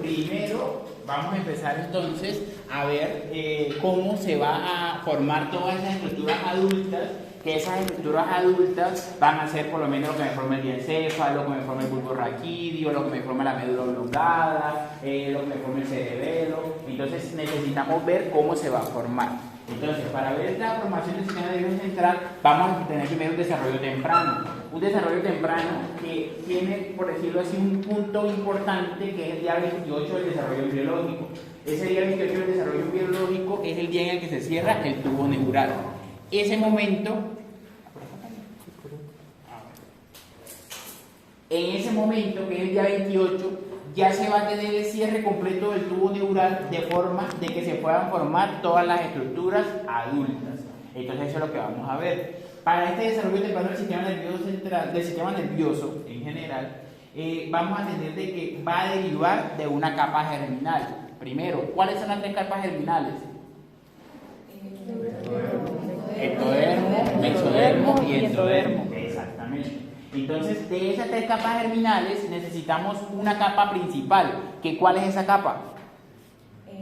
primero vamos a empezar entonces a ver cómo se va a formar todas esas estructuras adultas, que esas estructuras adultas van a ser por lo menos lo que me forma el diencéfalo, lo que me forma el bulbo raquídeo, lo que me forma la médula oblongada, lo que me forma el cerebelo. Entonces necesitamos ver cómo se va a formar. Entonces, para ver la formación del sistema nervioso central, vamos a tener primero un desarrollo temprano. Un desarrollo temprano que tiene, por decirlo así, un punto importante, que es el día 28 del desarrollo embriológico. Ese día 28 del desarrollo embriológico es el día en el que se cierra el tubo neural. Ese momento, en ese momento, que es el día 28, ya se va a tener el cierre completo del tubo neural de forma de que se puedan formar todas las estructuras adultas. Entonces eso es lo que vamos a ver. Para este desarrollo temprano del sistema nervioso central, del sistema nervioso en general, vamos a tener de que va a derivar de una capa germinal. Primero, ¿cuáles son las tres capas germinales? Ectodermo, mesodermo y endodermo. Exactamente. Entonces, de esas tres capas germinales necesitamos una capa principal. ¿Cuál es esa capa?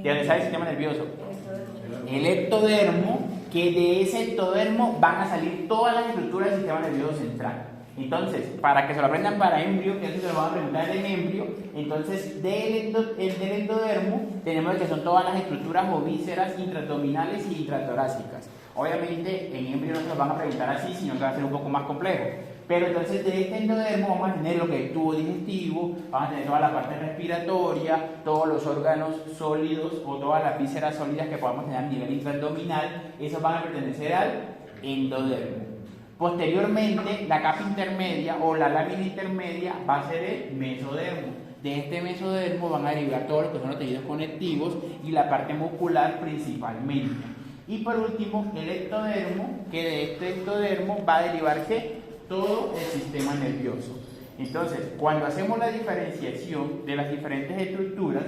¿De dónde sale el sistema nervioso? El ectodermo, que de ese ectodermo van a salir todas las estructuras del sistema nervioso central. Entonces, para que se lo aprendan para embrio, que eso se lo van a preguntar en embrio, entonces del endodermo tenemos que son todas las estructuras o vísceras intraabdominales y intratorácicas. Obviamente en embrio no se lo van a preguntar así, sino que va a ser un poco más complejo. Pero entonces de este endodermo vamos a tener lo que es el tubo digestivo, vamos a tener toda la parte respiratoria, todos los órganos sólidos o todas las vísceras sólidas que podamos tener a nivel intraabdominal, esos van a pertenecer al endodermo. Posteriormente, la capa intermedia o la lámina intermedia va a ser el mesodermo. De este mesodermo van a derivar todo lo que son los tejidos conectivos y la parte muscular principalmente. Y por último, el ectodermo, que de este ectodermo va a derivar ¿qué? Todo el sistema nervioso. Entonces, cuando hacemos la diferenciación de las diferentes estructuras,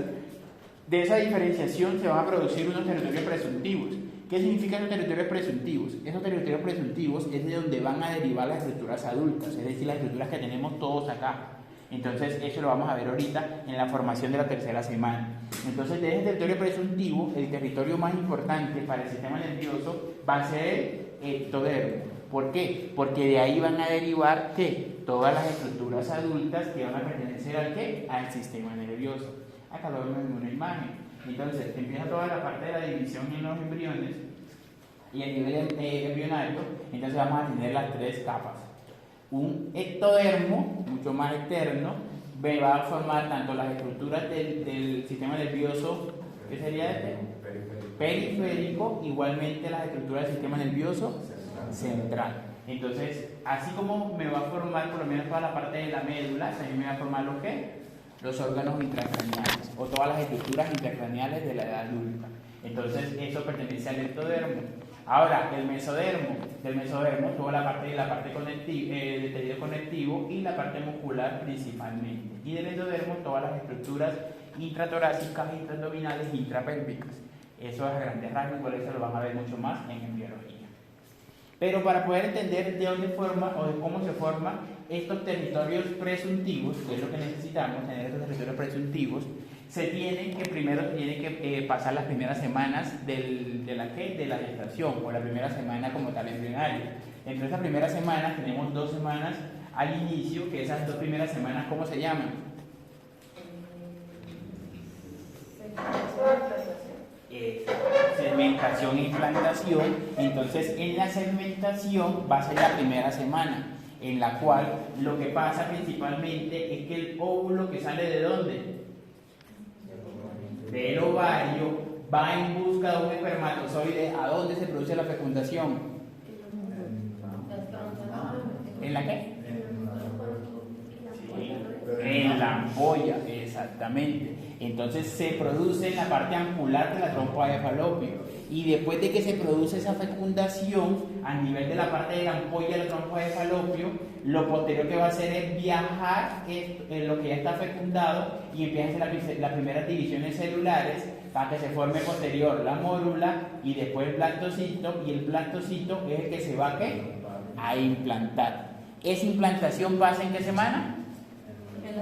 de esa diferenciación se van a producir unos territorios presuntivos. ¿Qué significan los territorios presuntivos? Esos territorios presuntivos es de donde van a derivar las estructuras adultas, es decir, las estructuras que tenemos todos acá. Entonces, eso lo vamos a ver ahorita en la formación de la tercera semana. Entonces, de ese territorio presuntivo, el territorio más importante para el sistema nervioso va a ser el ectodermo. ¿Por qué? Porque de ahí van a derivar ¿qué? Todas las estructuras adultas que van a pertenecer al ¿qué? Al sistema nervioso. Acá lo vemos en una imagen. Entonces, empieza toda la parte de la división en los embriones y a nivel embrionario, entonces vamos a tener las tres capas. Un ectodermo, mucho más externo, va a formar tanto las estructuras del sistema nervioso, ¿qué sería este? Periférico, igualmente las estructuras del sistema nervioso central. Entonces, así como me va a formar por lo menos toda la parte de la médula, también me va a formar lo que los órganos intracraneales o todas las estructuras intracraneales de la edad adulta. Entonces, eso pertenece al ectodermo. Ahora, el mesodermo, del mesodermo, toda la parte del tejido conectivo y la parte muscular principalmente. Y del endodermo, todas las estructuras intratorácicas, intraabdominales e intrapélvicas. Eso es a grandes rasgos, por eso lo van a ver mucho más en embriología. Pero para poder entender de dónde forma o de cómo se forman estos territorios presuntivos, que es lo que necesitamos, tener estos territorios presuntivos, primero tienen que pasar las primeras semanas de la gestación, o la primera semana como tal embrionaria. Entre esas primeras semanas tenemos 2 semanas al inicio, que esas 2 primeras semanas, ¿cómo se llaman? Segmentación e implantación. Entonces, en la segmentación va a ser la primera semana, en la cual lo que pasa principalmente es que el óvulo que sale ¿de dónde? Del ovario, va en busca de un espermatozoide. ¿A dónde se produce la fecundación? ¿En la qué? En la ampolla, exactamente. Entonces se produce en la parte angular de la trompa de falopio. Y después de que se produce esa fecundación, a nivel de la parte de la ampolla de la trompa de falopio, lo posterior que va a hacer es viajar en lo que ya está fecundado y empiezan a hacer las primeras divisiones celulares para que se forme posterior la mórula y después el blastocito, y el blastocito es el que se va a implantar. ¿Esa implantación pasa en qué semana?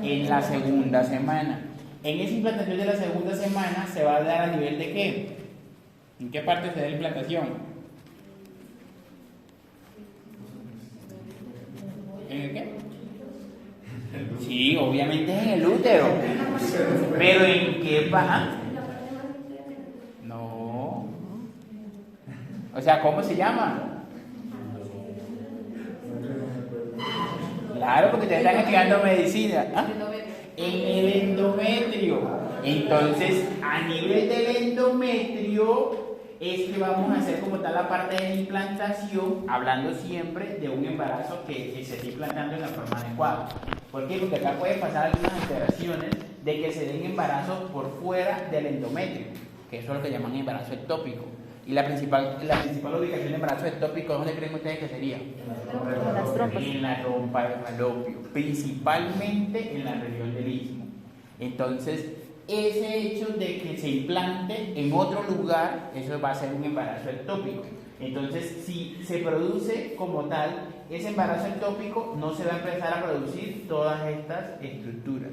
En la segunda semana. En esa implantación de la segunda semana se va a dar a nivel de ¿qué? ¿En qué parte se da la implantación? ¿En el qué? Sí, obviamente es en el útero. Pero ¿en qué parte? No. O sea, ¿cómo se llama? Claro, porque te están estudiando medicina. ¿Ah? En el endometrio. Entonces, a nivel del endometrio es que vamos a hacer como tal la parte de la implantación, hablando siempre de un embarazo que se está implantando en la forma adecuada. ¿Por qué? Porque acá puede pasar algunas alteraciones de que se den embarazos por fuera del endometrio, que eso es lo que llaman embarazo ectópico. Y la principal ubicación de embarazo ectópico, ¿dónde creen ustedes que sería? En las trompas. En la trompa del falopio, principalmente en la región del istmo. Entonces, ese hecho de que se implante en otro lugar, eso va a ser un embarazo ectópico. Entonces, si se produce como tal ese embarazo ectópico, no se va a empezar a producir todas estas estructuras.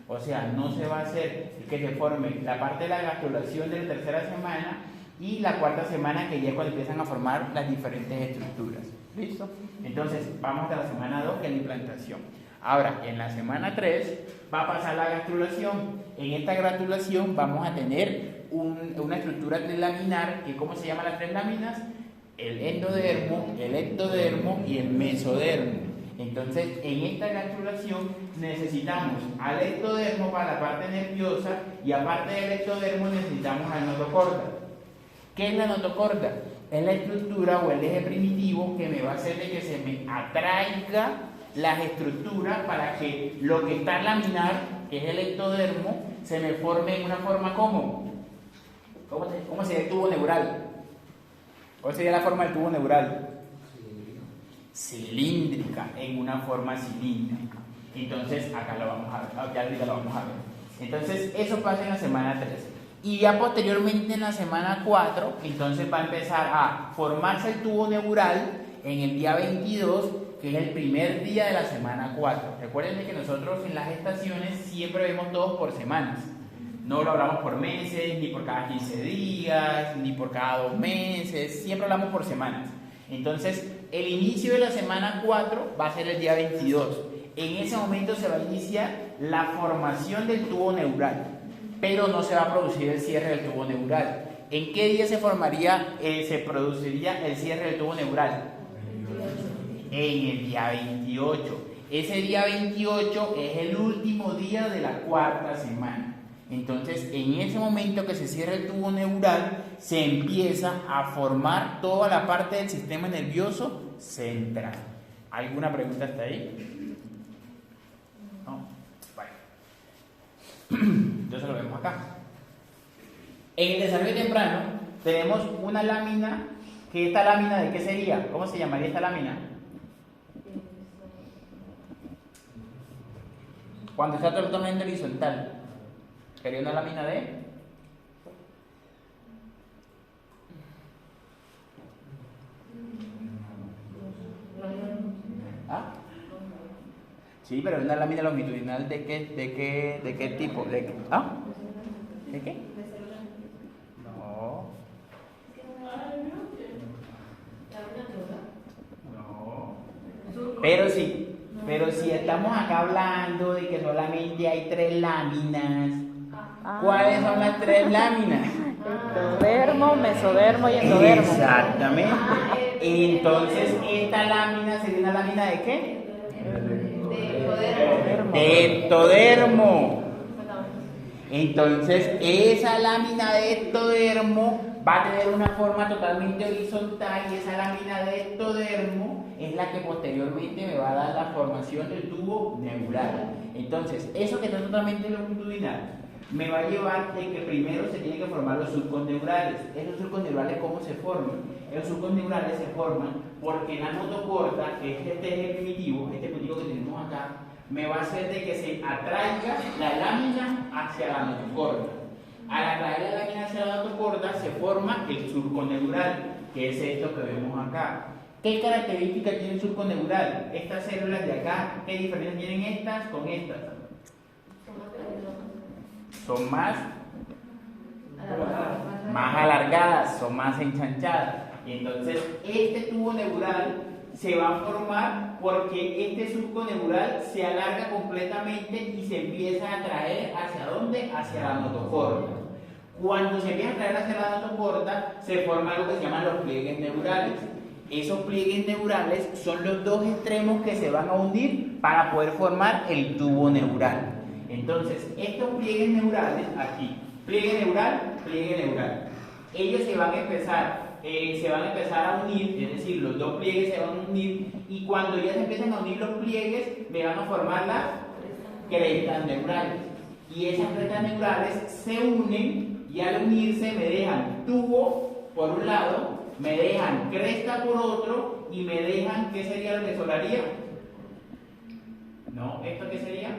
O sea, no se va a hacer que se forme la parte de la gastrulación de la tercera semana y la cuarta semana, que ya es cuando empiezan a formar las diferentes estructuras. ¿Listo? Entonces, vamos hasta la semana 2, que es la implantación. Ahora, en la semana 3 va a pasar la gastrulación. En esta gastrulación vamos a tener una estructura trilaminar, que ¿cómo se llaman las tres láminas? El endodermo, el ectodermo y el mesodermo. Entonces, en esta gastrulación necesitamos al ectodermo para la parte nerviosa y aparte del ectodermo necesitamos al notocorda. ¿Qué es la notocorda? Es la estructura o el eje primitivo que me va a hacer de que se me atraiga las estructuras para que lo que está laminar, que es el ectodermo, se me forme en una forma como. ¿Cómo sería el tubo neural? ¿Cuál sería la forma del tubo neural? Cilíndrica, en una forma cilíndrica. Entonces, acá lo vamos a ver, ya ahorita lo vamos a ver. Entonces, eso pasa en la semana 3. Y ya posteriormente en la semana 4, entonces va a empezar a formarse el tubo neural en el día 22, que es el primer día de la semana 4. Recuerden que nosotros en las gestaciones siempre vemos todos por semanas. No lo hablamos por meses, ni por cada 15 días, ni por cada 2 meses, siempre hablamos por semanas. Entonces, el inicio de la semana 4 va a ser el día 22. En ese momento se va a iniciar la formación del tubo neural, pero no se va a producir el cierre del tubo neural. ¿En qué día se produciría el cierre del tubo neural? En el día 28. Ese día 28 es el último día de la cuarta semana. Entonces, en ese momento que se cierra el tubo neural, se empieza a formar toda la parte del sistema nervioso central. ¿Alguna pregunta hasta ahí? No. Bueno. Entonces lo vemos acá. En el desarrollo temprano tenemos una lámina, que esta lámina ¿de qué sería? ¿Cómo se llamaría esta lámina? Cuando está totalmente horizontal. ¿Sería una lámina de? ¿Ah? Sí, pero una lámina longitudinal ¿de qué tipo? ¿Ah? ¿De qué? No. No. Pero si estamos acá hablando de que solamente hay 3 láminas, ¿cuáles son las 3 láminas? Ectodermo, mesodermo y endodermo. Exactamente. Entonces, esta lámina sería una lámina ¿de qué? De ectodermo. Entonces, esa lámina de ectodermo va a tener una forma totalmente horizontal y esa lámina de ectodermo es la que posteriormente me va a dar la formación del tubo neural. Entonces, eso que está totalmente longitudinal me va a llevar de que primero se tienen que formar los surcos neurales. ¿Esos surcos neurales cómo se forman? Esos surcos neurales se forman porque la notocorda, que es este eje primitivo, este puntico que tenemos acá, me va a hacer de que se atraiga la lámina hacia la notocorda. Al atraer la lámina hacia la notocorda se forma el surco neural, que es esto que vemos acá. ¿Qué características tiene el surco neural? Estas células de acá, ¿qué diferencia tienen estas con estas? son más alargadas, son más enchanchadas. Y entonces este tubo neural se va a formar porque este surco neural se alarga completamente y se empieza a traer ¿hacia dónde? Hacia la notocorda. Cuando se empieza a traer hacia la notocorda, se forma algo que se llaman los pliegues neurales. Esos pliegues neurales son los dos extremos que se van a unir para poder formar el tubo neural. Entonces, estos pliegues neurales, aquí, pliegue neural, ellos se van a empezar a unir, es decir, los dos pliegues se van a unir, y cuando ya se empiezan a unir los pliegues, me van a formar las crestas neurales. Y esas crestas neurales se unen, y al unirse me dejan tubo por un lado, me dejan cresta por otro, y me dejan, ¿qué sería lo que sobraría? ¿No? ¿Esto qué sería?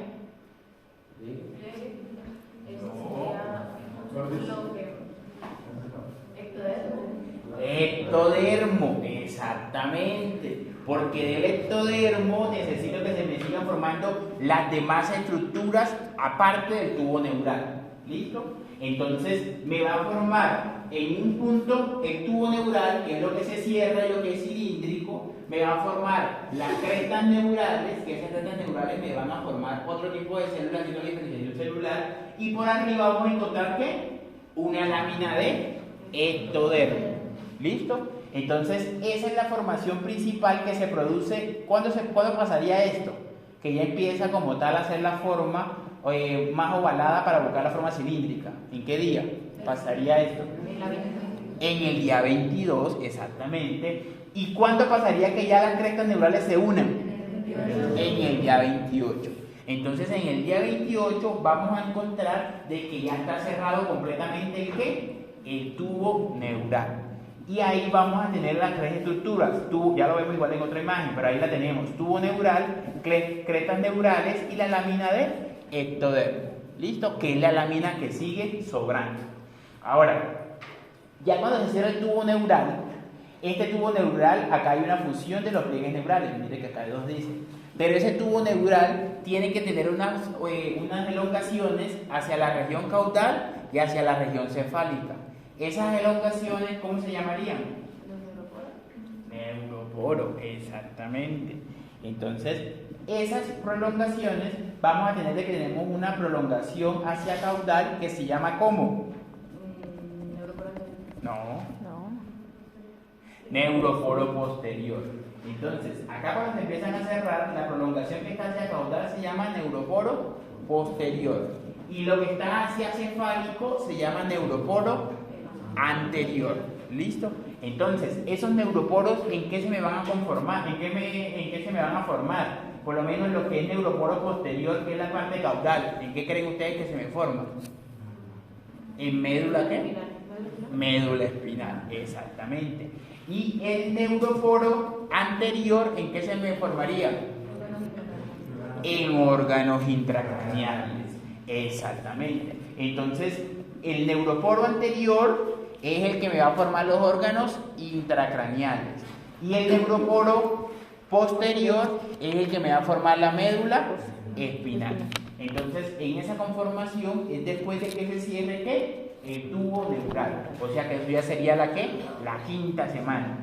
Ectodermo, exactamente, porque del ectodermo necesito que se me sigan formando las demás estructuras aparte del tubo neural. ¿Listo? Entonces me va a formar en un punto el tubo neural, que es lo que se cierra y lo que es cilíndrico. Me va a formar las crestas neurales, que esas crestas neurales me van a formar otro tipo de células, que es la diferenciación celular, y por arriba vamos a encontrar ¿qué? Una lámina de ectodermo. ¿Listo? Entonces esa es la formación principal que se produce. ¿Cuándo pasaría esto? Que ya empieza como tal a hacer la forma más ovalada para buscar la forma cilíndrica. ¿En qué día pasaría esto? En el día 22, exactamente. ¿Y cuándo pasaría que ya las crestas neurales se unan? En el día 28. Entonces en el día 28 vamos a encontrar de que ya está cerrado completamente ¿el qué? El tubo neural. Y ahí vamos a tener las tres estructuras. Ya lo vemos igual en otra imagen, pero ahí la tenemos. Tubo neural, crestas neurales y la lámina de ectodermo. ¿Listo? Que es la lámina que sigue sobrando. Ahora, ya cuando se cierra el tubo neural, este tubo neural, acá hay una fusión de los pliegues neurales. Mire que acá hay dos dice. Pero ese tubo neural tiene que tener unas elongaciones hacia la región caudal y hacia la región cefálica. Esas elongaciones, ¿cómo se llamarían? Neuroporo, exactamente. Entonces, esas prolongaciones, vamos a tener de que tenemos una prolongación hacia caudal que se llama ¿cómo? No. Neuroporo posterior. Entonces, acá cuando se empiezan a cerrar, la prolongación que está hacia caudal se llama neuroporo posterior. Y lo que está hacia cefálico se llama neuroporo anterior. ¿Listo? Entonces, esos neuroporos, ¿en qué se me van a conformar? ¿En qué se me van a formar? Por lo menos lo que es neuroporo posterior, que es la parte caudal. ¿En qué creen ustedes que se me forma? ¿En médula qué? Médula espinal, exactamente. Y el neuroporo anterior, ¿en qué se me formaría? En órganos intracraneales, exactamente. Entonces, el neuroporo anterior es el que me va a formar los órganos intracraneales. Y el neuroporo posterior es el que me va a formar la médula espinal. Entonces, en esa conformación es después de que se cierre ¿qué? El tubo neural. O sea que eso ya sería la quinta semana.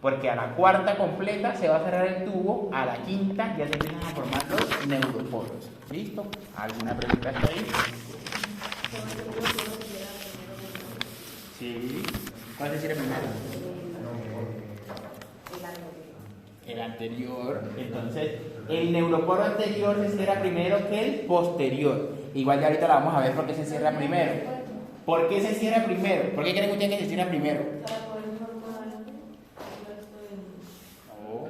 Porque a la cuarta completa se va a cerrar el tubo, a la quinta ya se empiezan a formar los neuroporos. ¿Listo? ¿Alguna pregunta hasta ahí? Sí. ¿Cuál se cierra primero? El anterior. Entonces, el neuroporo anterior se cierra primero que el posterior. Igual ya ahorita la vamos a ver por qué se cierra primero. ¿Por qué se cierra primero? ¿Por qué creen ustedes que se cierra primero? No.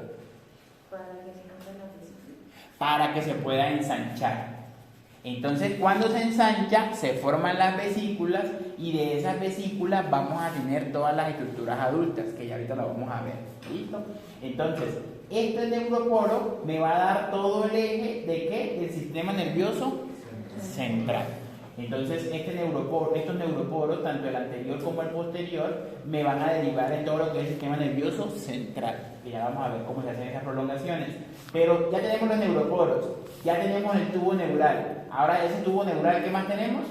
Para que se pueda ensanchar. Entonces, cuando se ensancha, se forman las vesículas y de esas vesículas vamos a tener todas las estructuras adultas, que ya ahorita las vamos a ver. ¿Listo? Entonces, este neuroporo me va a dar todo el eje de ¿qué? Del sistema nervioso central. Entonces, estos neuroporos, tanto el anterior como el posterior, me van a derivar en todo lo que es el sistema nervioso central. Y ya vamos a ver cómo se hacen esas prolongaciones. Pero ya tenemos los neuroporos, ya tenemos el tubo neural. Ahora, ese tubo neural, ¿qué más tenemos?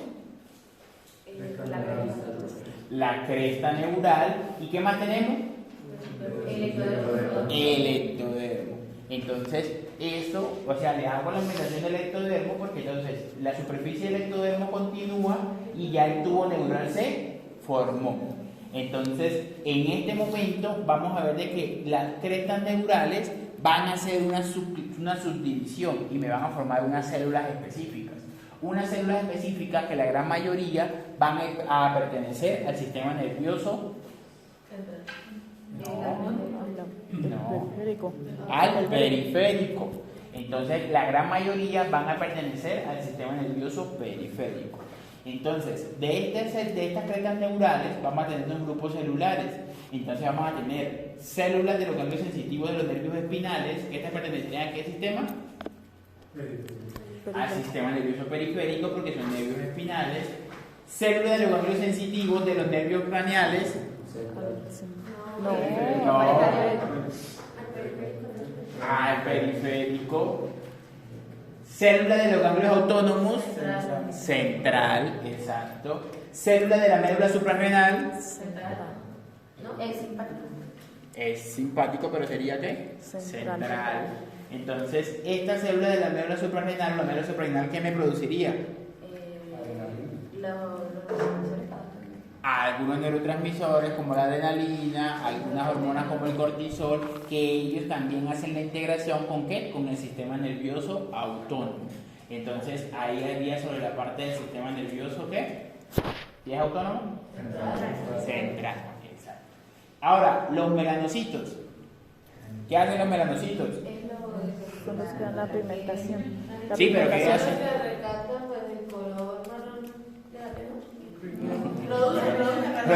la cresta neural. ¿Y qué más tenemos? El ectodermo. El ectodermo. Entonces, eso, o sea, le hago la aumentación del ectodermo porque entonces la superficie del ectodermo continúa y ya el tubo neural se formó. Entonces, en este momento vamos a ver de que las crestas neurales van a hacer una subdivisión y me van a formar unas células específicas. Unas células específicas que la gran mayoría van a pertenecer al sistema nervioso. No, Periférico. al periférico. Entonces, la gran mayoría van a pertenecer al sistema nervioso periférico. Entonces, de estas crestas neurales vamos a tener dos grupos celulares. Entonces, vamos a tener células de los ganglios sensitivos de los nervios espinales. ¿Estas pertenecen a qué sistema? Al sistema nervioso periférico, porque son nervios espinales. Células de los ganglios sensitivos de los nervios craneales. No. Al periférico. Célula de los ganglios autónomos. Central, exacto. Célula de la médula suprarrenal. No, es simpático. Es simpático, pero sería ¿qué? Central. Entonces, esta célula de la médula suprarrenal, la médula suprarrenal, ¿qué me produciría? Algunos neurotransmisores como la adrenalina, algunas hormonas como el cortisol, que ellos también hacen la integración ¿con qué? Con el sistema nervioso autónomo. Entonces, ahí había sobre la parte del sistema nervioso ¿qué? ¿Y es autónomo? Central. Exacto. Ahora, los melanocitos. ¿Qué hacen los melanocitos? Son los que dan la pigmentación. La Sí, pero ¿qué pigmentación. hacen?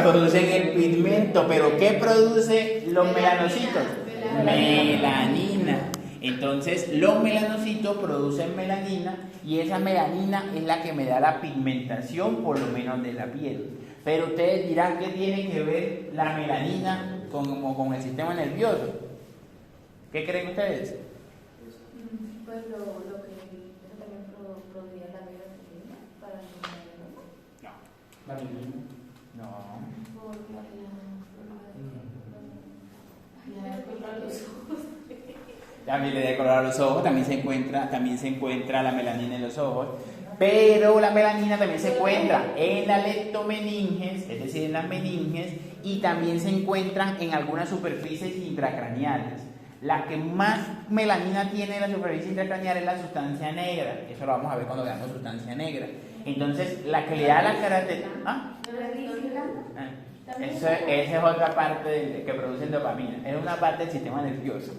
Producen el pigmento, pero ¿qué produce los melanocitos? Melanina. Entonces, los melanocitos producen melanina y esa melanina es la que me da la pigmentación, por lo menos de la piel. Pero ustedes dirán, ¿qué tiene que ver la melanina con el sistema nervioso? ¿Qué creen ustedes? Pues lo que eso también produciría la melatonina para No. No. También le da color a los ojos, también se encuentra la melanina en los ojos, pero la melanina también se encuentra en la leptomeninges, es decir, en las meninges, y también se encuentran en algunas superficies intracraneales. La que más melanina tiene en la superficie intracraneal es la sustancia negra, eso lo vamos a ver cuando veamos sustancia negra. Entonces, la que le da la característica... Esa es otra parte que produce dopamina, es una parte del sistema nervioso.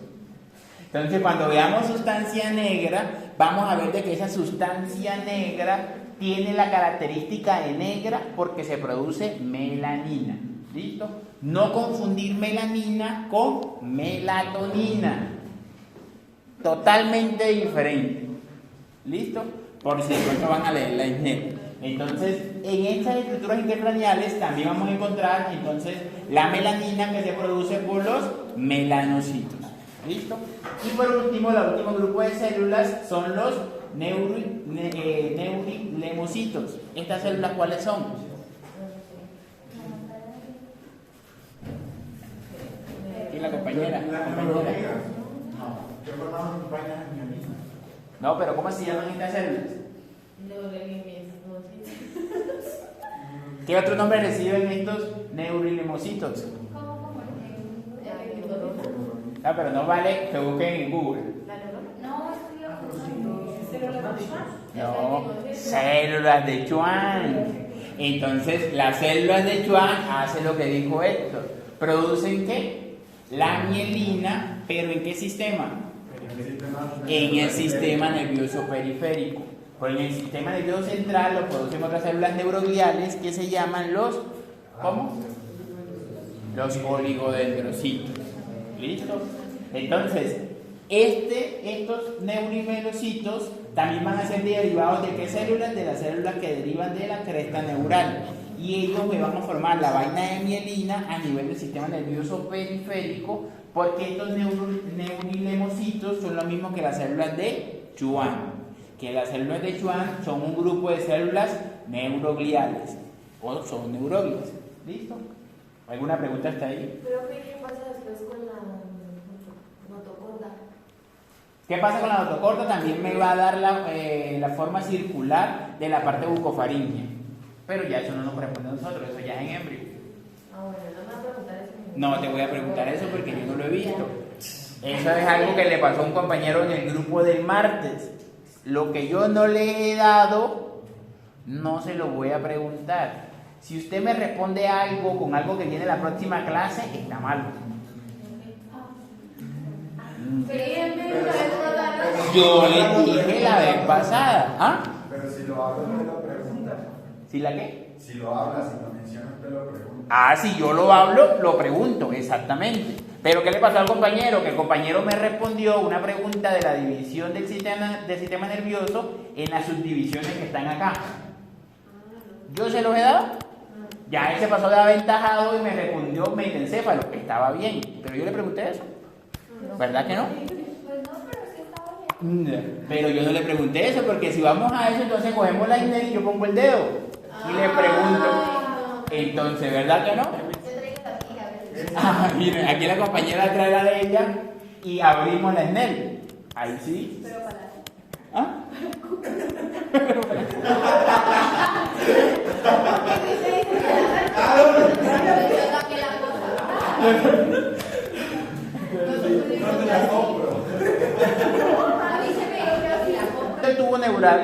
Entonces, cuando veamos sustancia negra, vamos a ver de que esa sustancia negra tiene la característica de negra porque se produce melanina. ¿Listo? No confundir melanina con melatonina. Totalmente diferente. ¿Listo? Por si después no van a leer la INET. Entonces, en estas estructuras intercraneales también vamos a encontrar entonces la melanina que se produce por los melanocitos. ¿Listo? Y por último, el último grupo de células son los neurilemocitos. ¿Estas células cuáles son? ¿Quién la compañera? No, pero ¿cómo se llaman estas células? ¿Qué otro nombre reciben estos neurilemocitos? Ah, pero no vale que busquen en Google. No, células de Schwann. Entonces, las células de Schwann hacen lo que dijo Héctor. ¿Producen qué? La mielina, pero ¿en qué sistema? En el sistema nervioso periférico. Porque en el sistema nervioso central lo producen otras células neurogliales que se llaman los... ¿Cómo? Los oligodendrocitos. ¿Listo? Entonces, estos neurimelocitos también van a ser derivados de qué células? De las células que derivan de la cresta neural. Y ellos me van a formar la vaina de mielina a nivel del sistema nervioso periférico, porque estos neurilemocitos son lo mismo que las células de Schwann. Que las células de Schwann son un grupo de células neurogliales, o son neuroglias. ¿Listo? ¿Alguna pregunta hasta ahí? Pero ¿qué pasa después con la notocorda? ¿Qué pasa con la notocorda? También me va a dar la forma circular de la parte bucofaringea. Pero ya eso no nos corresponde a nosotros, eso ya es en embrio. Ah, bueno, no me vas a preguntar eso. No te voy a preguntar eso porque yo no lo he visto. Eso es algo que le pasó a un compañero en el grupo del martes. Lo que yo no le he dado, no se lo voy a preguntar. Si usted me responde algo con algo que viene en la próxima clase, está mal. Yo le dije la vez pasada. ¿Ah? Pero si lo hablas, me lo preguntas. ¿Si la qué? Si lo hablas y lo mencionas, te lo preguntas. Ah, si yo lo hablo, lo pregunto, exactamente. Pero ¿qué le pasó al compañero? Que el compañero me respondió una pregunta de la división del sistema nervioso en las subdivisiones que están acá. ¿Yo se los he dado? Ya él se pasó de aventajado y me respondió metencéfalo. Estaba bien, pero yo le pregunté eso. ¿Verdad que no? Pues no, pero sí estaba bien. Pero yo no le pregunté eso, porque si vamos a eso, entonces cogemos la INEL y yo pongo el dedo y le pregunto. Entonces, ¿verdad que no? Yo traigo la fija, a ver. Ah, miren, aquí la compañera trae la de ella y abrimos la INEL. Ahí sí. Pero para ¿Ah? yo saqué la cosa. No te la compro. A mí se me dio que así la compra. El tubo neural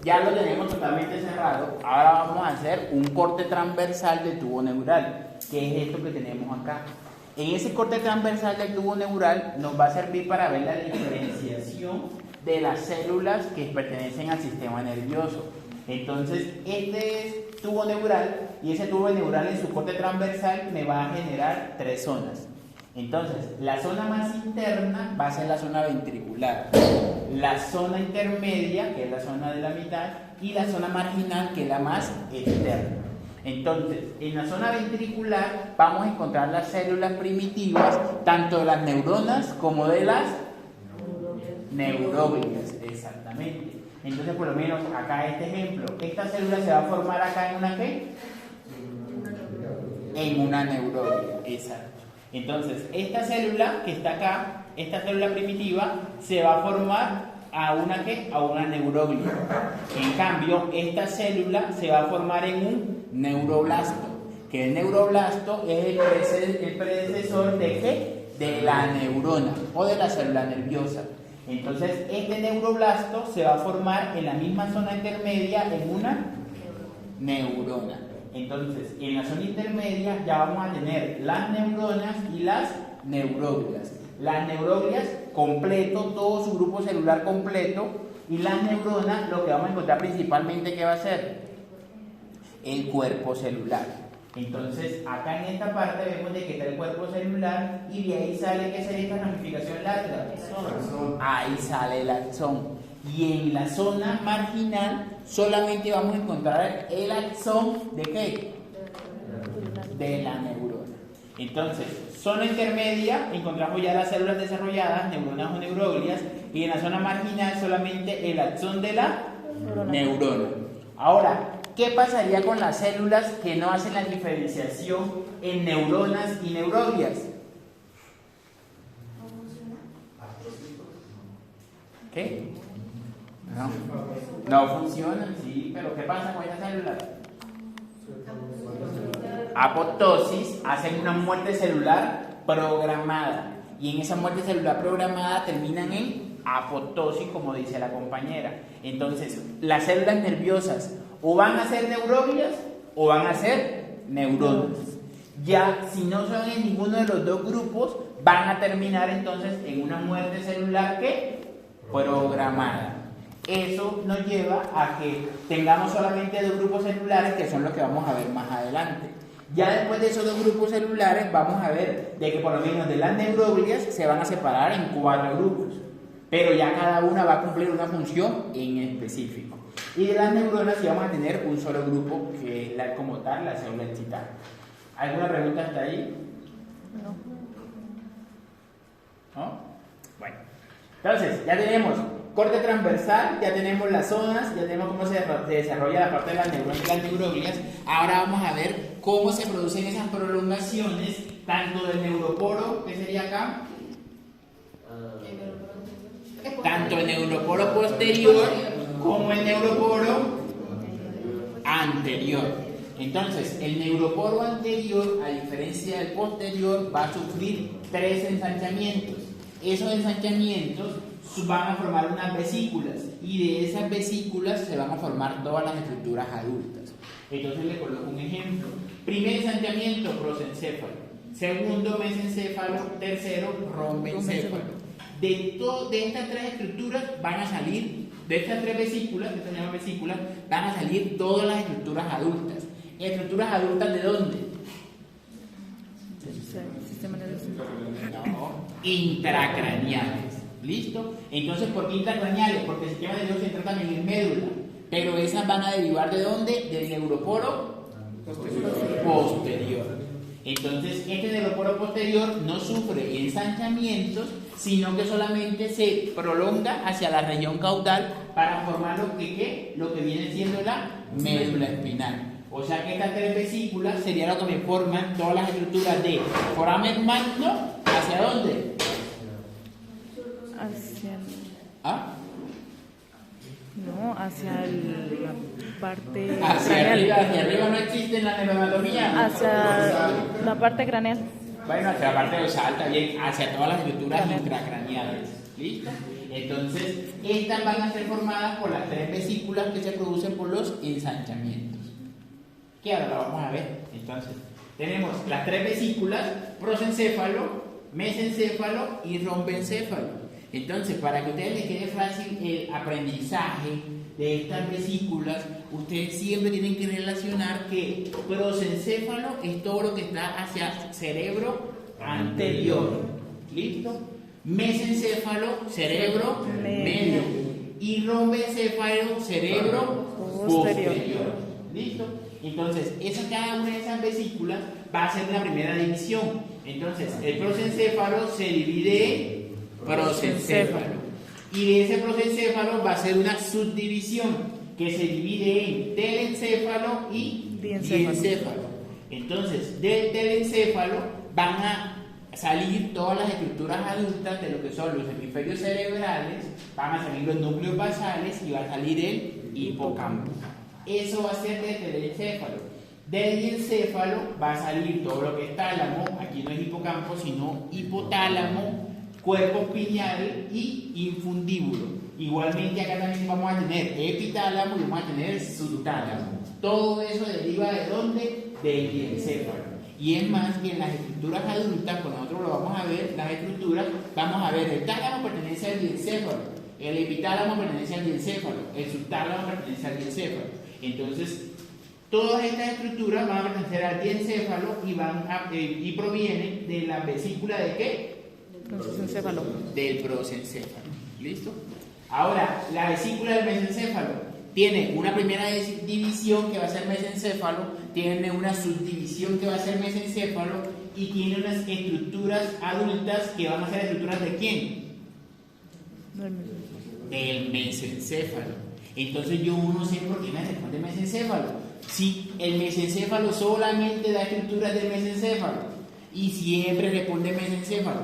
ya lo tenemos totalmente cerrado. Ahora vamos a hacer un corte transversal del tubo neural, que es esto que tenemos acá. En ese corte transversal del tubo neural nos va a servir para ver la diferenciación de las células que pertenecen al sistema nervioso. Entonces, este es tubo neural y ese tubo neural en su corte transversal me va a generar tres zonas. Entonces, la zona más interna va a ser la zona ventricular, la zona intermedia, que es la zona de la mitad, y la zona marginal, que es la más externa. Entonces, en la zona ventricular vamos a encontrar las células primitivas, tanto de las neuronas como de las neuroglias, exactamente. Entonces, por lo menos acá este ejemplo, esta célula se va a formar acá en una ¿qué? En una neuroglia, exacto. Entonces, esta célula que está acá, esta célula primitiva, se va a formar a una ¿qué? A una neuroglia. En cambio, esta célula se va a formar en un neuroblasto, que el neuroblasto es el predecesor de ¿qué? De la neurona o de la célula nerviosa. Entonces, este neuroblasto se va a formar en la misma zona intermedia en una neurona. Entonces, en la zona intermedia ya vamos a tener las neuronas y las neuroglias. Las neuroglias completo, todo su grupo celular completo, y las neuronas lo que vamos a encontrar principalmente que va a ser el cuerpo celular. Entonces, acá en esta parte vemos de que está el cuerpo celular y de ahí sale que sería esta ramificación lateral. Ahí sale el axón. Y en la zona marginal solamente vamos a encontrar el axón de ¿qué? De la neurona. Entonces, zona intermedia encontramos ya las células desarrolladas, neuronas o neuroglias, y en la zona marginal solamente el axón de la neurona. Ahora, ¿qué pasaría con las células que no hacen la diferenciación en neuronas y neuroglias? ¿Qué? No funcionan, sí, pero ¿qué pasa con esas células? Apoptosis, hacen una muerte celular programada, y en esa muerte celular programada terminan en apoptosis, como dice la compañera. Entonces, las células nerviosas o van a ser neuroglias o van a ser neuronas. Ya, si no son en ninguno de los dos grupos, van a terminar entonces en una muerte celular ¿qué? Programada. Eso nos lleva a que tengamos solamente dos grupos celulares, que son los que vamos a ver más adelante. Ya después de esos dos grupos celulares vamos a ver de que por lo menos de las neuroglias se van a separar en 4 grupos, pero ya cada una va a cumplir una función en específico. Y de las neuronas sí vamos a tener un solo grupo, que es la, como tal, la célula excitada. ¿Alguna pregunta hasta ahí? No. ¿No? Bueno, entonces ya tenemos corte transversal, ya tenemos las zonas, ya tenemos cómo se desarrolla la parte de las neuronas y las neuroglias. Ahora vamos a ver cómo se producen esas prolongaciones, tanto del neuroporo, ¿qué sería acá? Tanto el neuroporo posterior como el neuroporo anterior. Entonces, el neuroporo anterior, a diferencia del posterior, va a sufrir 3 ensanchamientos. Esos ensanchamientos van a formar unas vesículas y de esas vesículas se van a formar todas las estructuras adultas. Entonces le coloco un ejemplo. Primer ensanchamiento, prosencéfalo. Segundo, mesencéfalo. Tercero, rombencéfalo. De estas 3 estructuras van a salir, de estas 3 vesículas, que se llaman vesículas, van a salir todas las estructuras adultas. ¿Estructuras adultas de dónde? Sistema nervioso. No, intracraneales. ¿Listo? Entonces, ¿por qué intracraneales? Porque el sistema nervioso central también es médula. Pero esas van a derivar ¿de dónde? Del neuroporo posterior. Entonces, este neuroporo posterior no sufre ensanchamientos, sino que solamente se prolonga hacia la región caudal para formar lo que viene siendo la médula espinal. O sea que estas 3 vesículas serían lo que me forman todas las estructuras de foramen magno. ¿Hacia dónde? Hacia ¿Ah? no, hacia la parte Hacia arriba no existe en la neuroanatomía. hacia la parte craneal. Bueno, hacia la parte dorsal, está bien, hacia todas las estructuras intracraneales. ¿Listo? Entonces, estas van a ser formadas por las 3 vesículas que se producen por los ensanchamientos. Que ahora la vamos a ver. Entonces, tenemos las 3 vesículas, prosencéfalo, mesencéfalo y rombencéfalo. Entonces, para que a ustedes les quede fácil el aprendizaje de estas vesículas, ustedes siempre tienen que relacionar que prosencéfalo es todo lo que está hacia cerebro anterior. ¿Listo? Mesencéfalo, cerebro medio. Y rombencéfalo, cerebro posterior. ¿Listo? Entonces, cada una de esas vesículas va a ser la primera división. Entonces, el prosencéfalo se divide en prosencéfalo. Y de ese prosencéfalo va a ser una subdivisión que se divide en telencéfalo y diencéfalo. Entonces, del telencéfalo van a salir todas las estructuras adultas de lo que son los hemisferios cerebrales, van a salir los núcleos basales y va a salir el hipocampo. Eso va a ser del telencéfalo. Del diencéfalo va a salir todo lo que es tálamo, aquí no es hipocampo, sino hipotálamo, cuerpo pineal y infundíbulo. Igualmente acá también vamos a tener epitálamo y vamos a tener subtálamo. Todo eso deriva ¿de dónde? Del diencéfalo. Y es más que en las estructuras adultas, cuando nosotros lo vamos a ver, las estructuras, vamos a ver el tálamo pertenece al diencéfalo, el epitálamo pertenece al diencéfalo, el subtálamo pertenece al diencéfalo. Entonces, todas estas estructuras van a pertenecer al diencéfalo y provienen de la vesícula ¿de qué? Prosencéfalo. Del prosencéfalo. ¿Listo? Ahora, la vesícula del mesencéfalo tiene una primera división que va a ser mesencéfalo, tiene una subdivisión que va a ser mesencéfalo y tiene unas estructuras adultas que van a ser estructuras ¿de quién? Del mesencéfalo. Entonces yo no sé por qué me responde mesencéfalo. Si el mesencéfalo solamente da estructuras del mesencéfalo y siempre responde mesencéfalo.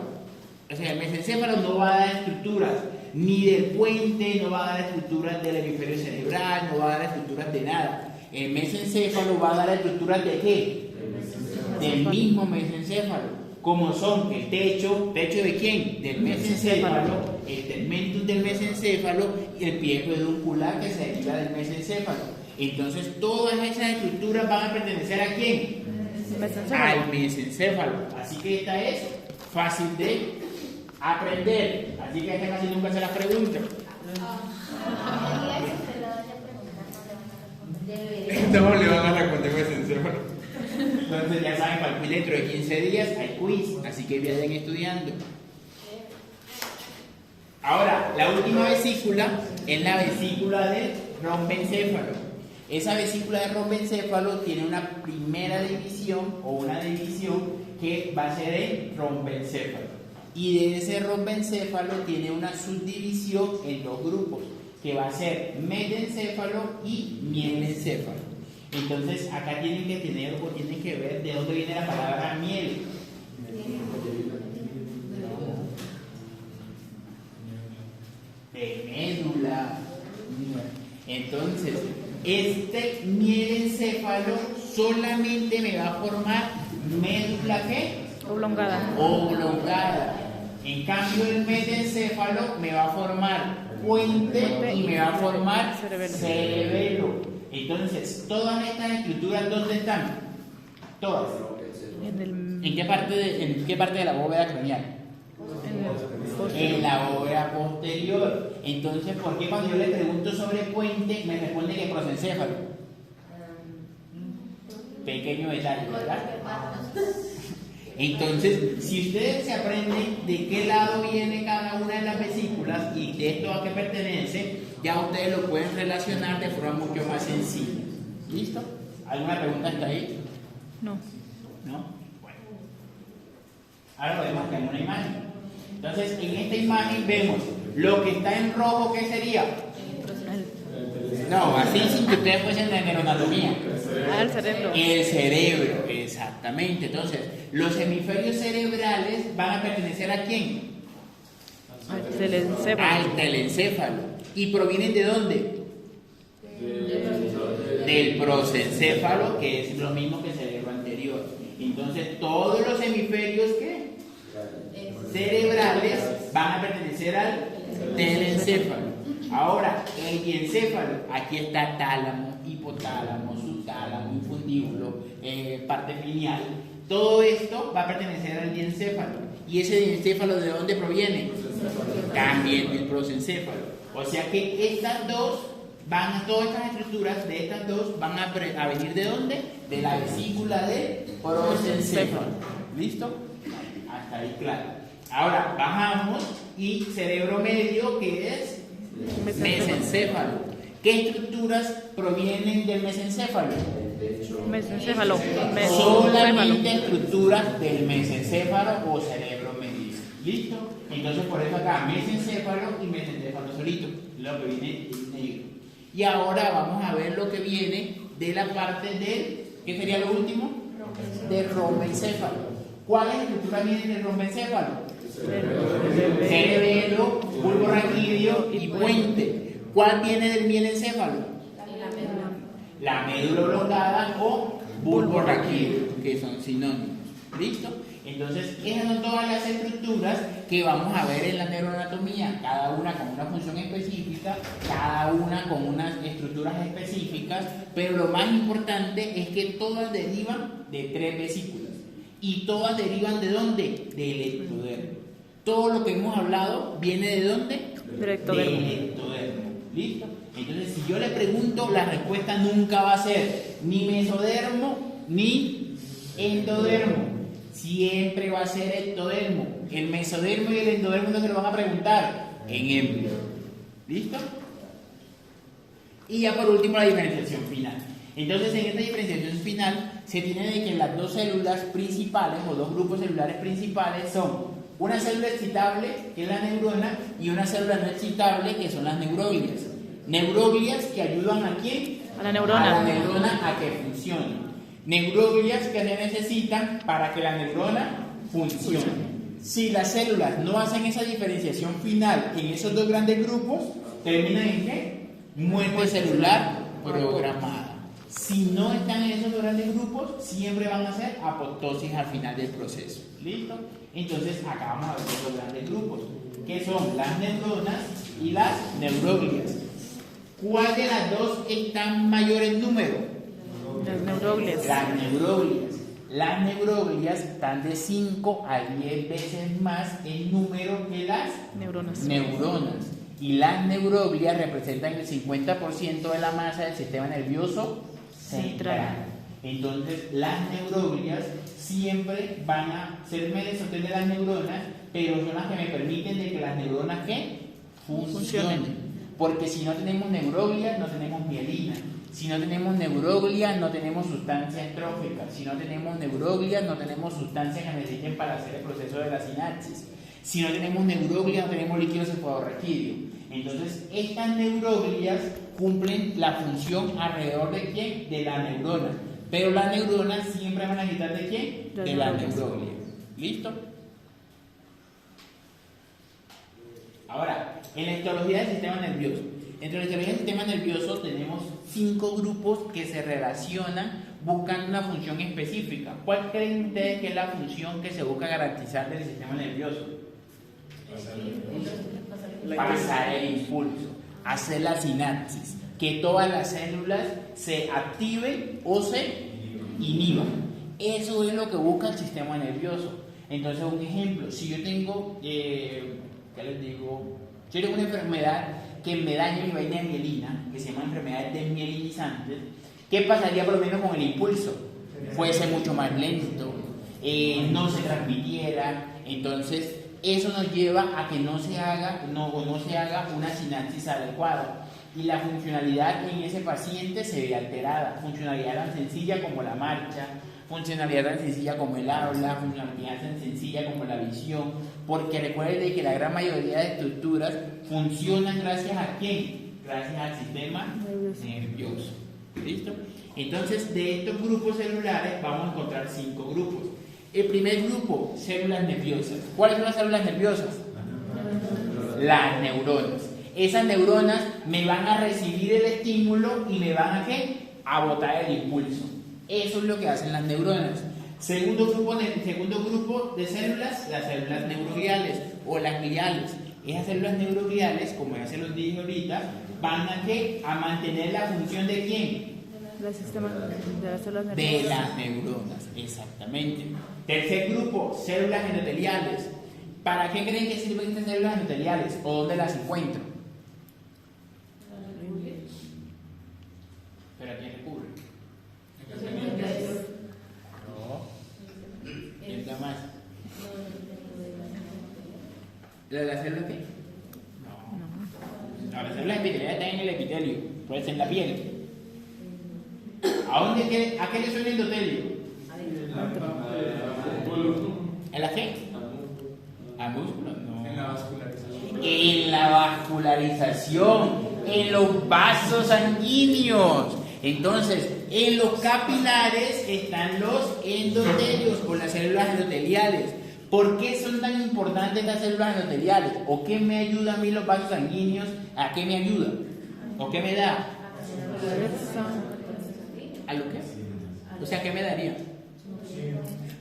O sea, el mesencéfalo no va a dar estructuras ni del puente, no va a dar estructuras del hemisferio cerebral, no va a dar estructuras de nada. El mesencéfalo va a dar estructuras ¿de qué? Del mismo mesencéfalo. Como son el ¿techo de quién? Del mesencéfalo, el tegmentum del mesencéfalo y el pie peduncular que se deriva del mesencéfalo. Entonces, todas esas estructuras van a pertenecer ¿a quién? Al mesencéfalo. Así que esta es fácil de aprender. Así que esta casi nunca se la pregunta. No le van a responder mesencéfalo. Entonces ya saben, para el quiz dentro de 15 días hay quiz, así que vayan estudiando. Ahora, la última vesícula es la vesícula de rombencéfalo. Esa vesícula de rombencéfalo tiene una primera división o una división que va a ser el rombencéfalo. Y de ese rombencéfalo tiene una subdivisión en dos grupos, que va a ser mesencéfalo y mielencéfalo. Entonces acá tienen que tener o tienen que ver de dónde viene la palabra miel. De médula. Entonces, este mielencéfalo solamente me va a formar médula ¿qué? Oblongada. Oblongada. En cambio, el mesencéfalo me va a formar puente y me va a formar cerebelo. Entonces, todas estas estructuras, ¿dónde están? Todas. ¿En qué parte de la bóveda craneal? En la bóveda posterior. Entonces, ¿por qué cuando yo le pregunto sobre puente me responde que prosencéfalo? Pequeño detalle, ¿verdad? Entonces, si ustedes se aprenden de qué lado viene cada una de las vesículas y de esto a qué pertenece, ya ustedes lo pueden relacionar de forma mucho más sencilla. ¿Listo? ¿Alguna pregunta hasta ahí? No. ¿No? Bueno. Ahora lo vemos en una imagen. Entonces, en esta imagen vemos lo que está en rojo, ¿qué sería? No, así sin que ustedes fuesen de neuroanatomía. El cerebro. El cerebro, exactamente. Entonces, los hemisferios cerebrales van a pertenecer ¿a quién? Al telencéfalo. Al telencéfalo. ¿Y provienen de dónde? Del prosencéfalo, que es lo mismo que el cerebro anterior. Entonces, todos los hemisferios ¿qué? Cerebrales van a pertenecer al telencéfalo. Ahora, el diencéfalo, aquí está tálamo, hipotálamo, subtálamo, infundíbulo, parte pineal. Todo esto va a pertenecer al diencéfalo. ¿Y ese diencéfalo de dónde proviene? También del prosencéfalo. O sea que estas dos todas estas estructuras de estas dos van a venir ¿de dónde? De la vesícula del prosencéfalo. ¿Listo? Hasta ahí claro. Ahora bajamos y cerebro medio, que es mesencéfalo. ¿Qué estructuras provienen del mesencéfalo? Mesencéfalo. Solamente estructuras del mesencéfalo o cerebro medio. ¿Listo? Entonces por eso acá mesencéfalo y mesencéfalo solito, lo que viene en negro. Y ahora vamos a ver lo que viene de la parte del, ¿qué sería lo último? Del rombencéfalo. ¿Cuáles estructuras vienen del rombencéfalo? Cerebelo, bulbo raquídeo y puente. ¿Cuál viene del mielencéfalo? La médula oblongada o bulbo raquídeo, que son sinónimos. ¿Listo? Entonces, esas son todas las estructuras que vamos a ver en la neuroanatomía, cada una con una función específica, cada una con unas estructuras específicas, pero lo más importante es que todas derivan de tres vesículas. ¿Y todas derivan de dónde? Del ectodermo. Todo lo que hemos hablado viene de dónde? Del ectodermo. ¿Listo? Entonces, si yo le pregunto, la respuesta nunca va a ser ni mesodermo ni endodermo. Siempre va a ser ectodermo. El mesodermo y el endodermo no se lo van a preguntar en embrión. ¿Listo? Y ya por último la diferenciación final. Entonces, en esta diferenciación final se tiene de que las dos células principales o dos grupos celulares principales son una célula excitable, que es la neurona, y una célula no excitable, que son las neuroglias. Neuroglias que ayudan ¿a quién? A la neurona. A la neurona a que funcione. Neuroglias que se necesitan para que la neurona funcione. Si las células no hacen esa diferenciación final en esos dos grandes grupos, terminan en ¿qué? Muerte celular programada. Si no están en esos dos grandes grupos, siempre van a hacer apoptosis al final del proceso. ¿Listo? Entonces, acá vamos a ver los dos grandes grupos, que son las neuronas y las neuroglias. ¿Cuál de las dos están mayor en número? Las neuroglias. Las neuroglias. Las neuroglias están de 5 a 10 veces más en número que las Neuronas. Y las neuroglias representan el 50% de la masa del sistema nervioso central. Entonces, las neuroglias siempre van a ser medio de las neuronas, pero son las que me permiten de que las neuronas ¿qué? Funcionen. Porque si no tenemos neuroglias, no tenemos mielina. Si no tenemos neuroglias, no tenemos sustancias estróficas. Si no tenemos neuroglias, no tenemos sustancias que necesiten para hacer el proceso de la sinapsis. Si no tenemos neuroglia, no tenemos líquido cefalorraquídeo. Entonces, estas neuroglias cumplen la función alrededor de quién? De la neurona. Pero las neuronas siempre van a necesitar de quién? De la neuroglia. ¿Listo? Ahora, en la etiología del sistema nervioso. Entre la etiología del sistema nervioso tenemos 5 grupos que se relacionan buscando una función específica. ¿Cuál creen ustedes que es la función que se busca garantizar del sistema nervioso? Pasar el impulso, hacer la sinapsis, que todas las células se activen o se inhiban. Eso es lo que busca el sistema nervioso. Entonces, un ejemplo, si yo tengo, ¿qué les digo? Si yo tengo una enfermedad que me daña mi vaina de mielina, que se llama enfermedades desmielinizantes, ¿qué pasaría por lo menos con el impulso? Fuese mucho más lento, no se transmitiera. Entonces, eso nos lleva a que no se haga una sinapsis adecuada y la funcionalidad en ese paciente se ve alterada. Funcionalidad tan sencilla como la marcha, funcionalidad tan sencilla como el habla, funcionalidad tan sencilla como la visión, porque recuerden que la gran mayoría de estructuras funcionan gracias a ¿quién? Gracias al sistema nervioso. ¿Listo? Entonces, de estos grupos celulares vamos a encontrar 5 grupos. El primer grupo, células nerviosas. ¿Cuáles son las células nerviosas? Las neuronas. Esas neuronas me van a recibir el estímulo y me van a ¿qué? A botar el impulso. Eso es lo que hacen las neuronas. Segundo grupo de células, las células neurogliales o las gliales. Esas células neurogliales, como ya se los dije ahorita, van a ¿qué? A mantener la función de ¿quién? El sistema de las células De nerviosas. las neuronas, exactamente. Tercer grupo, células endoteliales. ¿Para qué creen que sirven estas células endoteliales? ¿O dónde las encuentro? ¿Pero a quién recubre? No. ¿Quién da más? ¿La célula qué? No. Ahora, las células epiteliales están en el epitelio, puede ser en la piel. ¿A qué le suena endotelio? ¿En la qué? ¿Al músculo? No. En la vascularización. En la vascularización, en los vasos sanguíneos. Entonces, en los capilares están los endotelios o las células endoteliales. ¿Por qué son tan importantes las células endoteliales? ¿O qué me ayuda a mí los vasos sanguíneos? ¿A qué me ayuda? ¿O qué me da? ¿A lo que? O sea, ¿qué me daría?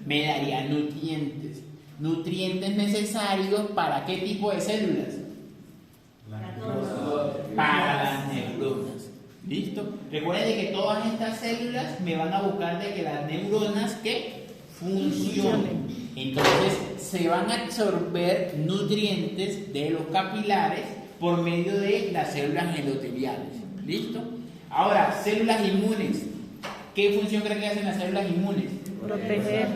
Me daría nutrientes. Nutrientes necesarios para qué tipo de células? Para las neuronas. ¿Listo? Recuerden que todas estas células me van a buscar de que las neuronas que funcionen. Entonces se van a absorber nutrientes de los capilares por medio de las células endoteliales. ¿Listo? Ahora, células inmunes. ¿Qué función creen que hacen las células inmunes? Proteger.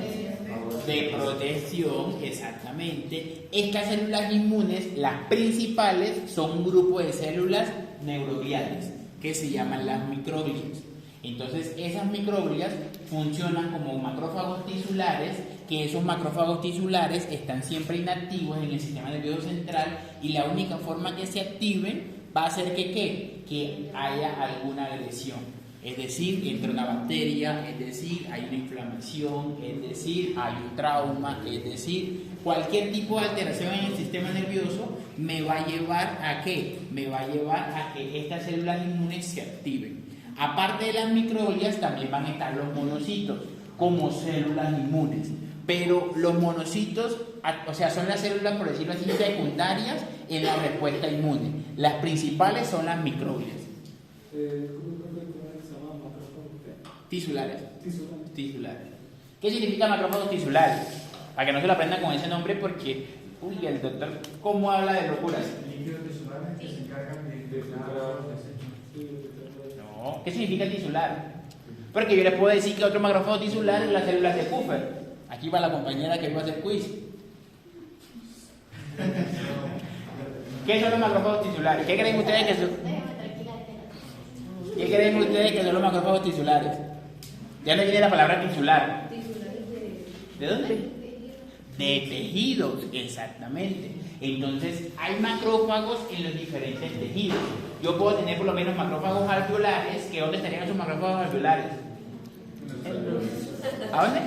De protección, exactamente. Estas células inmunes, las principales, son un grupo de células neurogliales que se llaman las microglias. Entonces, esas microglias funcionan como macrófagos tisulares, que esos macrófagos tisulares están siempre inactivos en el sistema nervioso central y la única forma que se activen va a ser que haya alguna agresión. Es decir, entra una bacteria, es decir, hay una inflamación, es decir, hay un trauma, es decir, cualquier tipo de alteración en el sistema nervioso me va a llevar a ¿qué? Me va a llevar a que estas células inmunes se activen. Aparte de las microglias, también van a estar los monocitos como células inmunes. Pero los monocitos, o sea, son las células, por decirlo así, secundarias en la respuesta inmune. Las principales son las microglias. Tisulares. Tisulares. ¿Qué significa macrófagos tisulares? Para que no se lo aprendan con ese nombre porque, uy, el doctor, ¿cómo habla de locuras? Líquidos tisulares que se encargan de integrar los desechos. No, ¿qué significa tisular? Porque yo les puedo decir que otro macrófago tisular es las células de Puffer. Aquí va la compañera que iba a hacer quiz. ¿Qué son los macrófagos tisulares? ¿Qué creen ustedes que son? ¿Qué creen ustedes que son los macrófagos tisulares? Ya no viene la palabra tisular. ¿De dónde? De tejidos, exactamente. Entonces, hay macrófagos en los diferentes tejidos. Yo puedo tener por lo menos macrófagos alveolares, que ¿dónde estarían esos macrófagos alveolares? ¿A dónde?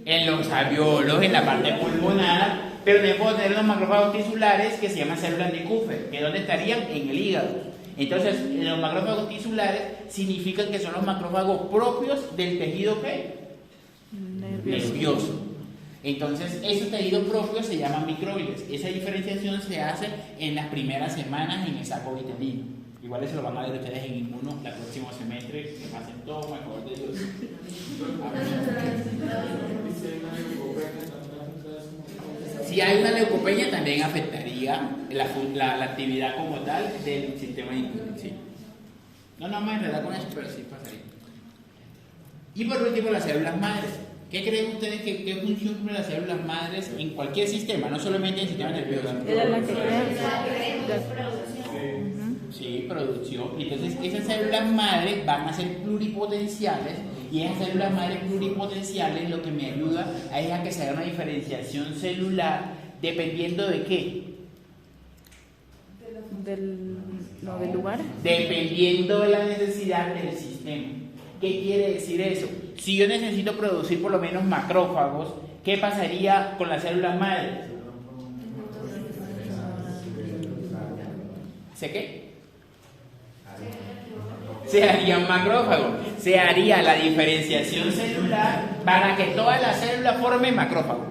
En los alveolos, en la parte pulmonar, pero también puedo tener los macrófagos tisulares que se llaman células de Kupffer, que ¿dónde estarían? En el hígado. Entonces, los macrófagos tisulares significan que son los macrófagos propios del tejido ¿qué? Nervioso. Entonces, esos tejidos propios se llaman microglias. Esa diferenciación se hace en las primeras semanas en el saco vitelino. Igual eso lo van a ver ustedes en Inmuno el próximo semestre, que hacen todo mejor de Dios. Si hay una leucopenia, también afectaría la actividad como tal del sistema inmune. ¿Sí? No me enredar con eso, pero sí pasaría. Y por último, las células madres. ¿Qué creen ustedes qué función cumplen las células madres en cualquier sistema, no solamente en el sistema nervioso? Era la que Sí, producción. Entonces, esas células madres van a ser pluripotenciales y esas células madres pluripotenciales lo que me ayuda es a que se haga una diferenciación celular dependiendo de qué. del lugar. Dependiendo de la necesidad del sistema. ¿Qué quiere decir eso? Si yo necesito producir por lo menos macrófagos, ¿qué pasaría con las células madres? ¿Sé qué? Se harían macrófagos. Se haría la diferenciación celular para que todas las células formen macrófagos.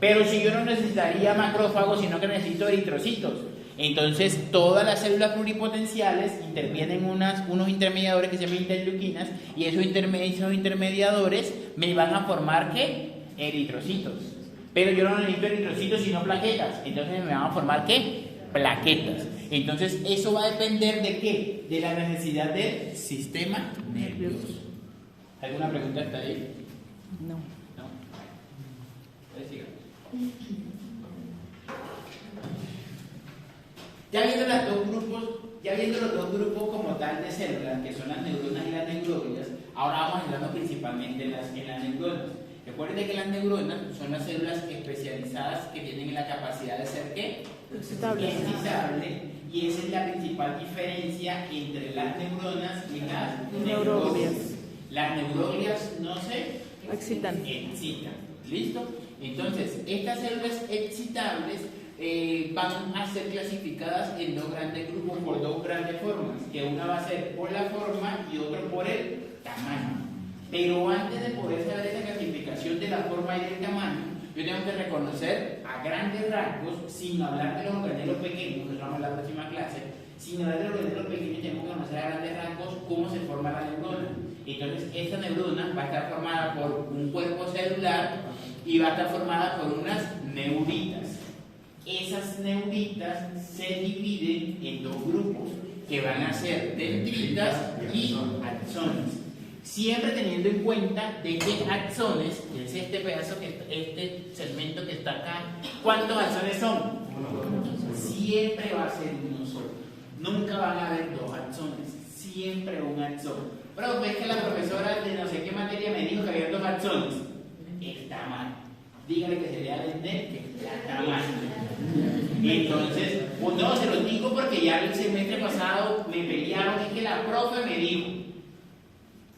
Pero si yo no necesitaría macrófagos, sino que necesito eritrocitos, entonces todas las células pluripotenciales intervienen unos intermediadores que se llaman interleuquinas, y esos intermediadores me van a formar ¿qué? Eritrocitos. Pero yo no necesito eritrocitos sino plaquetas, entonces me van a formar ¿qué? Plaquetas. Entonces eso va a depender de ¿qué? De la necesidad del sistema nervioso. ¿Alguna pregunta hasta ahí? No. ¿No? Entonces sigamos. Ya viendo los dos grupos como tal de células, que son las neuronas y las neuroglias, ahora vamos a hablar principalmente en las neuronas. Recuerden que las neuronas son las células especializadas que tienen la capacidad de ser ¿qué? Excitable. Y esa es la principal diferencia entre las neuronas y las Neuroglias. Las neuroglias no se Excitan. ¿Listo? Entonces, estas células excitables van a ser clasificadas en dos grandes grupos por dos grandes formas, que una va a ser por la forma y otra por el tamaño. Pero antes de poder saber esa clasificación de la forma y del tamaño, yo tengo que reconocer a grandes rasgos, sin hablar de los organelos pequeños, que vamos a la próxima clase, sin hablar de los organelos pequeños, tengo que conocer a grandes rasgos cómo se forma la neurona. Entonces, esta neurona va a estar formada por un cuerpo celular y va a estar formada por unas neuritas. Esas neuritas se dividen en dos grupos, que van a ser dendritas y axones. Siempre teniendo en cuenta de que axones, es este pedazo, este segmento que está acá, ¿cuántos axones son? Siempre va a ser uno solo. Nunca van a haber dos axones, siempre un axón. Pero ves que la profesora de no sé qué materia me dijo que había dos axones. Está mal. Dígale que se le da entender que está mal. Entonces, pues no, se lo digo porque ya el semestre pasado me pelearon, es que la profe me dijo.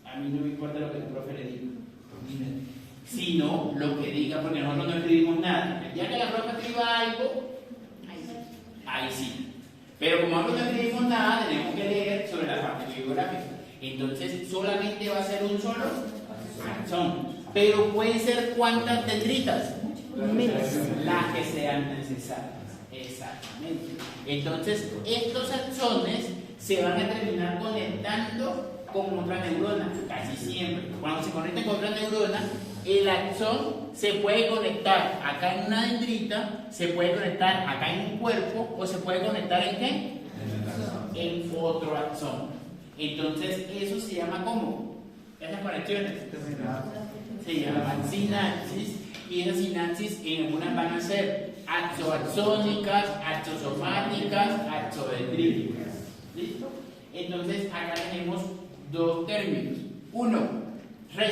A mí no me importa lo que el profe le diga, sino lo que diga, porque nosotros no escribimos nada. El día que la profe escriba algo, ahí sí. Pero como nosotros no escribimos nada, tenemos que leer sobre la parte bibliográfica. Entonces, solamente va a ser un solo axón. Pero pueden ser ¿cuántas dendritas? Las que sean necesarias. Exactamente. Entonces, estos axones se van a terminar conectando con otra neurona, casi siempre. Cuando se conecta con otra neurona, el axón se puede conectar acá en una dendrita, se puede conectar acá en un cuerpo, o se puede conectar ¿en qué? En otro axón. Entonces, eso se llama ¿cómo? Esas conexiones se llaman sinapsis, y esas sinapsis en algunas van a ser axoaxónicas, axosomáticas, axodendríticas. ¿Listo? Entonces, acá tenemos dos términos. Uno,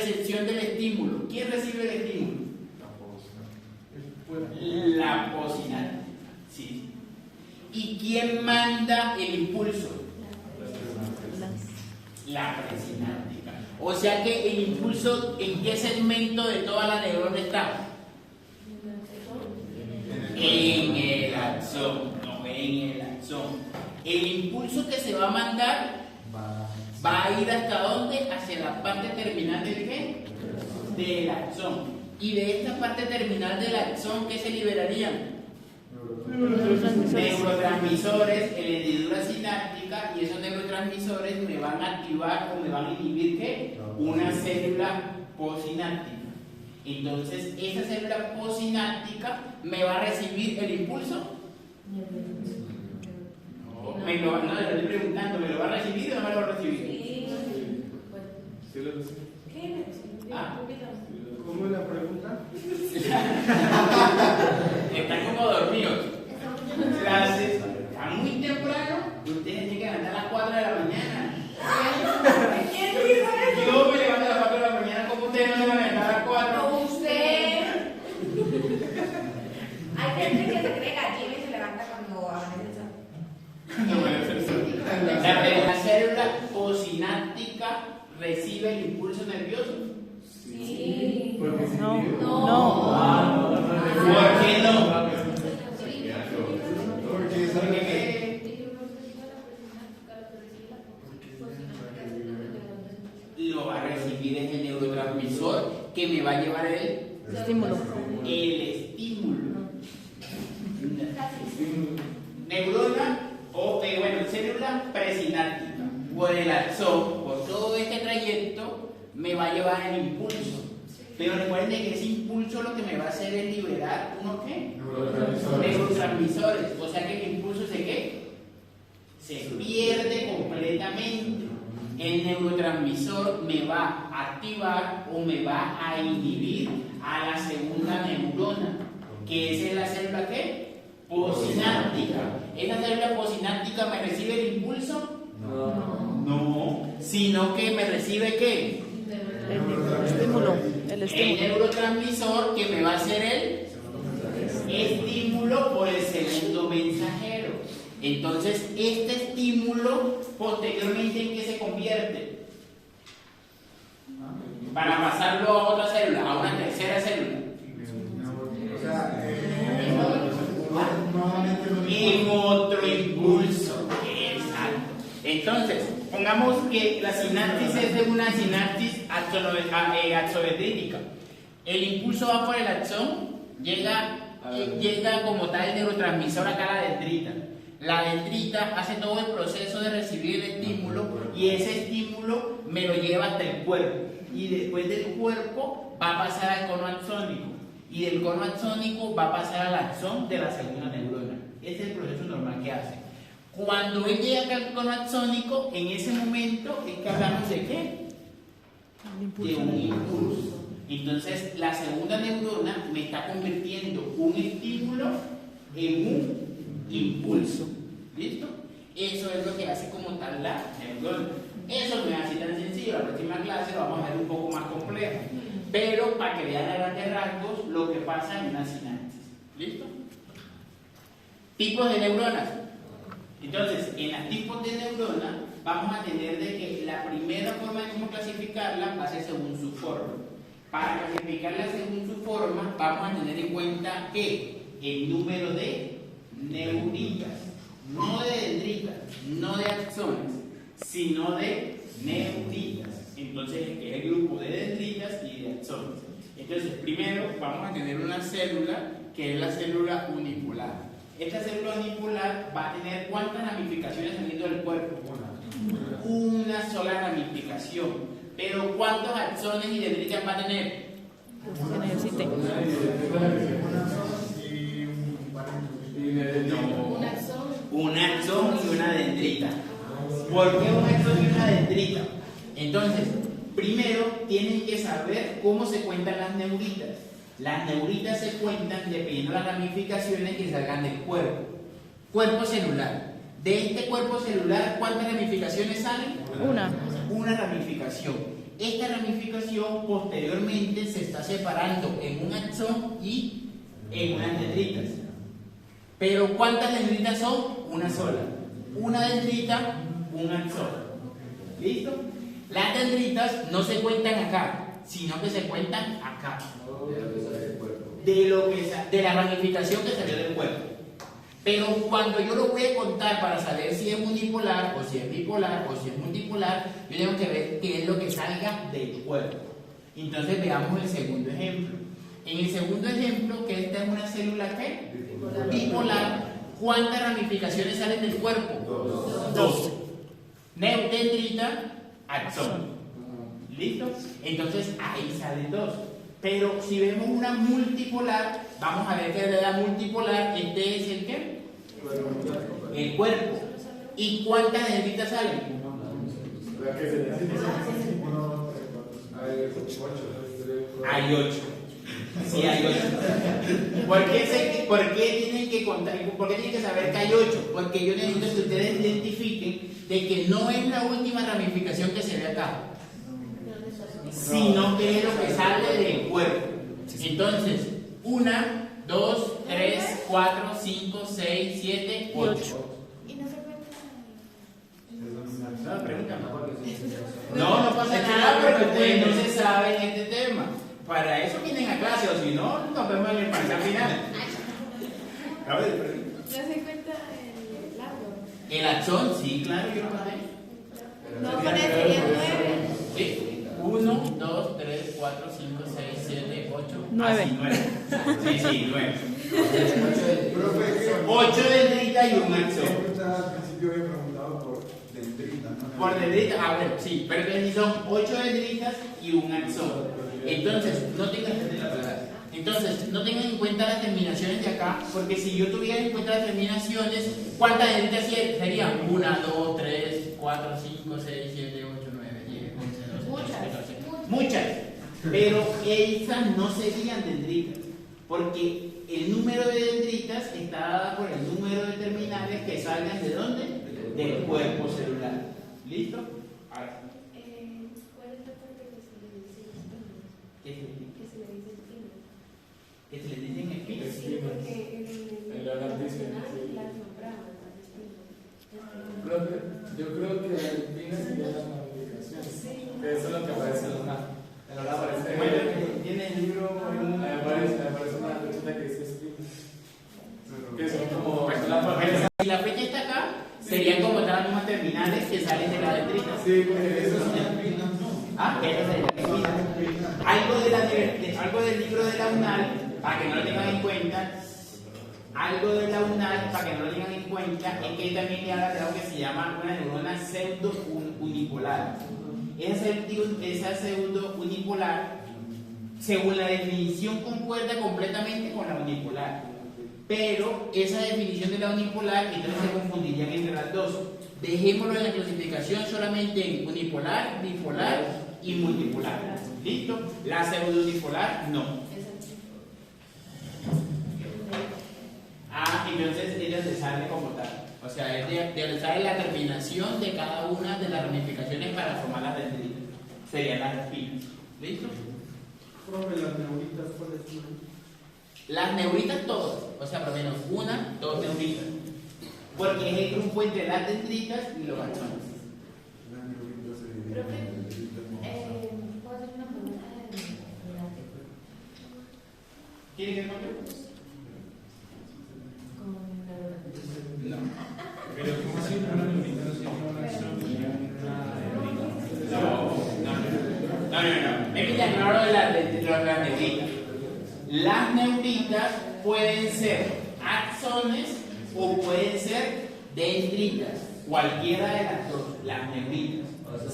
recepción del estímulo. ¿Quién recibe el estímulo? La posináptica. Sí. ¿Y quién manda el impulso? La presináptica. O sea que el impulso, ¿en qué segmento de toda la neurona está? En el axón, no en el axón. El impulso que se va a mandar va a ir ¿hasta dónde? Hacia la parte terminal del ¿qué? Del axón. Y de esta parte terminal del axón, ¿qué se liberarían? Neurotransmisores en la hendidura sináptica, y esos neurotransmisores me van a activar o me van a inhibir ¿qué? Una célula posináptica. Entonces, esa célula posináptica me va a recibir el impulso. No, le estoy preguntando, ¿me lo va a recibir o no me lo va a recibir? ¿Sí lo recibe? Ah. ¿Cómo es la pregunta? Están como dormidos. Clases, está muy temprano. Ustedes tienen que levantar a las 4 de la mañana. Yo me levanto a las 4 de la mañana, como ustedes no se van a levantar a las 4. Usted. Hay gente que se cree gallina y se levanta cuando amanece el sol. La célula posináptica recibe el impulso nervioso. Sí. Porque si No. digo- No. ¿Por qué no? Porque Porque sabe ¿qué? Lo va a recibir es el neurotransmisor que me va a llevar el Estímulo. estímulo. Neurona o célula presináptica por el axón, por todo este trayecto me va a llevar el impulso. Pero recuerden que ese impulso lo que me va a hacer es liberar unos ¿qué? Neurotransmisores. O sea que el impulso se pierde completamente. El neurotransmisor me va a activar o me va a inhibir a la segunda neurona, que es la célula ¿qué? Posináptica. ¿Esta célula posináptica me recibe el impulso? No, sino que me recibe ¿qué? El estímulo. El El estímulo. neurotransmisor que me va a hacer el estímulo por el segundo mensajero. Entonces, este estímulo posteriormente ¿en qué se convierte? Para pasarlo a otra célula, a una tercera célula. O sea, nuevamente lo En otro impulso. Exacto. Entonces, pongamos que la sinapsis es de una sinapsis axodendrítica. El impulso va por el axón, llega como tal el neurotransmisor acá a la dendrita. La dendrita hace todo el proceso de recibir el estímulo y ese estímulo me lo lleva hasta el cuerpo. Y después del cuerpo va a pasar al cono axónico. Y del cono axónico va a pasar al axón de la segunda neurona. Ese es el proceso normal que hace. Cuando él llega acá al cono axónico, en ese momento es que hablamos de ¿qué? De un impulso. Entonces, la segunda neurona me está convirtiendo un estímulo en un impulso. ¿Listo? Eso es lo que hace como tal la neurona. Eso no es así tan sencillo. La próxima clase lo vamos a ver un poco más complejo. Pero para que vean a grandes rasgos lo que pasa en una sinapsis. ¿Listo? Tipos de neuronas. Entonces, en los tipos de neuronas vamos a tener de que la primera forma de cómo clasificarla va a ser según su forma. Para clasificarla según su forma, vamos a tener en cuenta que el número de neuritas, no de dendritas, no de axones, sino de neuritas. Entonces, es el grupo de dendritas y de axones. Entonces, primero vamos a tener una célula que es la célula unipolar. Esta célula unipolar va a tener ¿cuántas ramificaciones saliendo del cuerpo? Una sola ramificación. Pero ¿cuántos axones y dendritas va a tener? Los que necesiten. No. Un axón y una dendrita. ¿Por qué un axón y una dendrita? Entonces, primero tienen que saber cómo se cuentan las neuritas. Las neuritas se cuentan dependiendo de las ramificaciones que salgan del cuerpo. Cuerpo celular. De este cuerpo celular, ¿cuántas ramificaciones salen? Una. Una ramificación. esta ramificación posteriormente se está separando en un axón y en unas dendritas. Pero ¿cuántas dendritas son? Una sola. Una dendrita, un axón. ¿Listo? Las dendritas no se cuentan acá, sino que se cuentan acá. De la ramificación que salió del cuerpo. Pero cuando yo lo voy a contar para saber si es unipolar, o si es bipolar, o si es multipolar, yo tengo que ver qué es lo que salga del cuerpo. Entonces veamos el segundo ejemplo. En el segundo ejemplo, que esta es una célula ¿qué? Bipolar, ¿cuántas ramificaciones salen del cuerpo? Dos. Dendrita, axón. ¿Listo? Entonces ahí salen dos. Pero si vemos una multipolar, vamos a ver que de la multipolar, este es el ¿qué? El cuerpo. ¿Y cuántas dendritas salen? Hay 8. Sí, hay 8. ¿Por qué tienen que contar? ¿Por qué tienen que saber que hay 8? Porque yo necesito que ustedes identifiquen de que no es la última ramificación que se ve acá, sino que es lo que sale del cuerpo. Entonces, 1, 2, 3, 4, 5, 6, 7, 8. Y no se cuenta. No pasa nada porque ustedes no se saben este tema. Para eso vienen a clase, o si no, nos vemos en el parcial final. A ver, ¿No se cuenta el largo? el axón, sí, claro, yo lo conté. No, con él serían 9. Sí. 1, 2, 3, 4, 5, 6, 7, 8, 9. 9. Sí, 9. Profe, 8 dendritas y un axón. al principio había preguntado por dendrita, ¿no? Por dendrita, bueno, sí, pero que son 8 dendritas y un axón. Entonces, no tengan en cuenta las terminaciones de acá, porque si yo tuviera en cuenta las terminaciones, ¿cuántas dendritas serían? 1, 2, 3, 4, 5, 6, 7, 8, 9, 10, 11, 12, 13, 14. Muchas, pero esas no serían dendritas, porque el número de dendritas está dado por el número de terminales que salgan ¿de dónde? Del cuerpo celular. ¿Listo? Ahora. ¿Cuál es la parte que se le dice espinas? ¿Qué se le dice? Que se le dice espinas. ¿Qué se le dicen espinas? Sí, porque En la noticia, sí. las nombraban las espinas. Profe, yo creo que la espina sería la ramificación. Que eso es lo que aparece en la hora. En la hora aparece. Bueno, tiene el libro en Me aparece una flechita que dice espina. Que son como. Si la fecha está acá, serían como todas las mismas terminales que salen de la dendrita. Sí, porque eso es Esas espinas no. Ah, esa sería la espina. Algo del libro de la UNAL, para que no lo tengan en cuenta, algo de la UNAL, para que no lo tengan en cuenta, es que también le habla de algo que se llama una neurona pseudo-unipolar. Esa pseudo-unipolar, según la definición, concuerda completamente con la unipolar. Pero esa definición de la unipolar, entonces se confundirían entre las dos. Dejémoslo en la clasificación solamente en unipolar, bipolar y multipolar. ¿Listo? La pseudo-unipolar, no. Entonces ella se sale como tal. O sea, es de donde sale la terminación de cada una de las ramificaciones para formar las dendritas. Serían las espinas. ¿Listo? Profe, las neuritas, ¿cuáles son? Las neuritas todas, o sea, por lo menos 1, 2 neuritas. Porque es el grupo entre las dendritas y los axones. Las neuritas se dividen Profe, en dendritas no. ¿puedo hacer una pregunta de ¿Quieren que no? No. Pero como si una neurita no sería una acción y No. Es que ya no hablo de las neuritas. Las neuritas pueden ser axones o pueden ser dendritas. Cualquiera de las dos, las neuritas.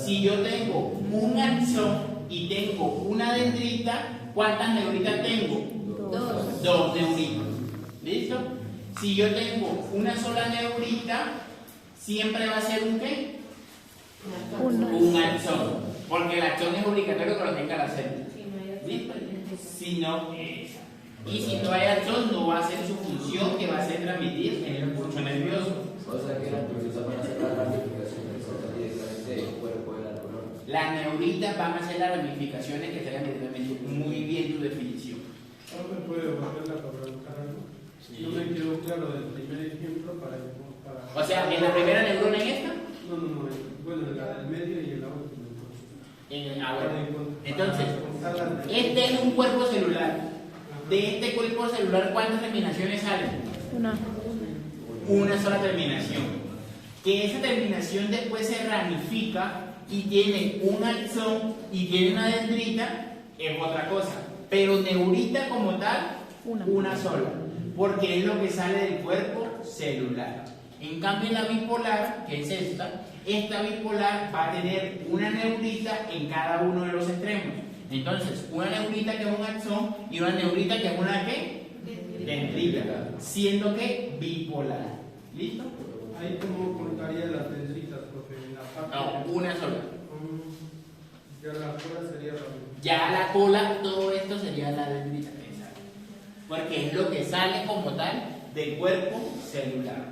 Si yo tengo un axón y tengo una dendrita, ¿cuántas neuritas tengo? 2 neuritas. ¿Listo? Si yo tengo una sola neurita, siempre va a ser un ¿qué? Un axón. Porque el axón es obligatorio que lo tenga la célula. ¿Listo? Si no, esa. Y si no hay axón, no va a ser su función, que va a ser transmitir en el impulso nervioso. O sea que la impulsa para hacer la ramificación directamente del cuerpo de la neurona. Las neuritas van a hacer las ramificaciones que se hagan directamente. Muy bien tu definición. ¿No me puede volverla para preguntar algo? No me quedó claro del primer ejemplo para... O sea, en la primera neurona en esta. No, bueno, en la del medio y en la última. Bueno. Entonces, este es un cuerpo celular. De este cuerpo celular, ¿cuántas terminaciones salen? Una sola terminación. Que esa terminación después se ramifica y tiene un axón y tiene una dendrita, es otra cosa. Pero neurita como tal, una sola. Porque es lo que sale del cuerpo celular. En cambio, la bipolar, que es esta bipolar va a tener una neurita en cada uno de los extremos. Entonces, una neurita que es un axón y una neurita que es una ¿qué? Dendrita, siendo que bipolar. ¿Listo? Ahí cómo contaría las dendritas, profe, en la parte. No, una sola. Ya la cola sería la... Ya la cola, todo esto sería la dendrita. Exacto. Porque es lo que sale como tal del cuerpo celular.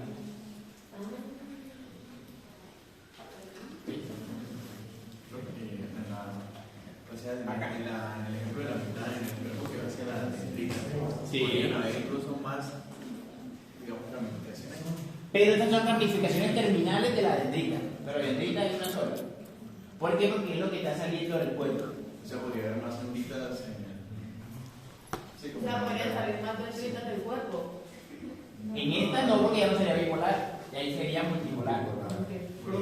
Acá en el ejemplo de la mitad, en el cuerpo que va hacia la dendrita, Sí. podrían haber incluso más, digamos, ramificaciones. Pero estas son ramificaciones terminales de la dendrita. Pero dendrita hay una sola. ¿Por qué? Porque es lo que está saliendo del cuerpo. O sea, podría haber más onditas en el... Sí, O sea, podrían salir más dendritas del cuerpo. En esta no, porque ya no sería bipolar. Y ahí sería multipolar.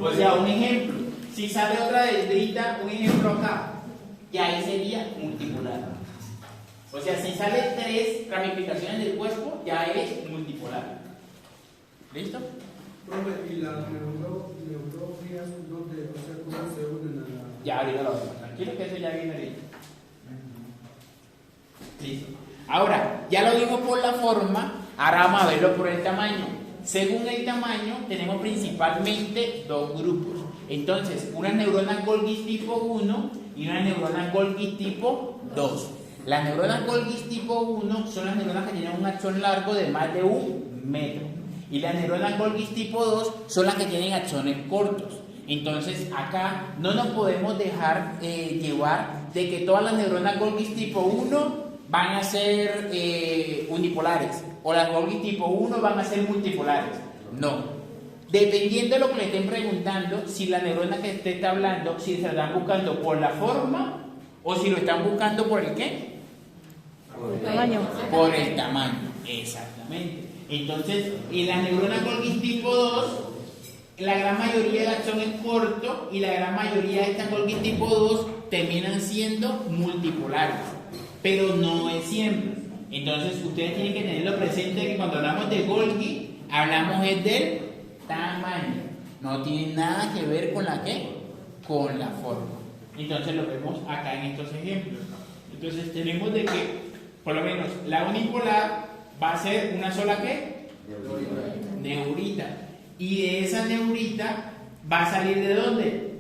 O sea, un ejemplo. Si sale otra dendrita, un ejemplo acá. Y ahí sería multipolar. O sea, si sale 3 ramificaciones del cuerpo, ya es multipolar. ¿Listo? Profe, ¿y las neurofías dónde, o sea, cómo se unen a la...? Ya ahorita lo vemos. Tranquilo que eso ya viene ahorita. Listo. Ahora, ya lo vimos por la forma, ahora vamos a verlo por el tamaño. Según el tamaño, tenemos principalmente 2 grupos. Entonces, una neurona Golgi tipo 1 y una neurona Golgi tipo 2. Las neuronas Golgi tipo 1 son las neuronas que tienen un axón largo de más de 1 metro. Y las neuronas Golgi tipo 2 son las que tienen axones cortos. Entonces, acá no nos podemos dejar llevar de que todas las neuronas Golgi tipo 1 van a ser unipolares o las Golgi tipo 1 van a ser multipolares. No. Dependiendo de lo que le estén preguntando, si la neurona que usted está hablando, si se la están buscando por la forma o si lo están buscando por el ¿qué? Por el tamaño. Por el tamaño, exactamente. Entonces, en las neuronas Golgi tipo 2, la gran mayoría del axón es corto y la gran mayoría de estas Golgi tipo 2 terminan siendo multipolares, pero no es siempre. Entonces, ustedes tienen que tenerlo presente que cuando hablamos de Golgi, hablamos es del tamaño. No tiene nada que ver con la ¿qué? Con la forma. Entonces, lo vemos acá en estos ejemplos. Entonces, tenemos de que, por lo menos, la unipolar va a ser una sola ¿qué? Neurita. Y de esa neurita va a salir ¿de dónde?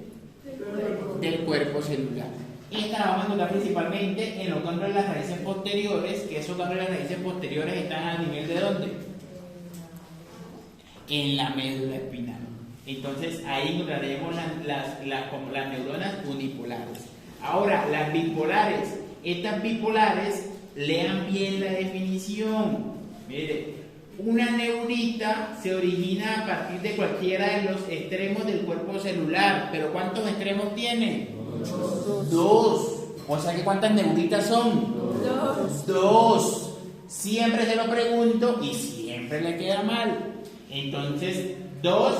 Del cuerpo celular. Esta la vamos a encontrar principalmente en los ganglios de las raíces posteriores, que esos ganglios de las raíces posteriores están a nivel ¿de dónde? En la médula espinal. Entonces ahí encontraremos las neuronas unipolares. Ahora, las bipolares. Estas bipolares, lean bien la definición. Mire, una neurita se origina a partir de cualquiera de los extremos del cuerpo celular. ¿Pero cuántos extremos tiene? 2. O sea que ¿cuántas neuritas son? 2. Siempre se lo pregunto y siempre le queda mal. Entonces, 2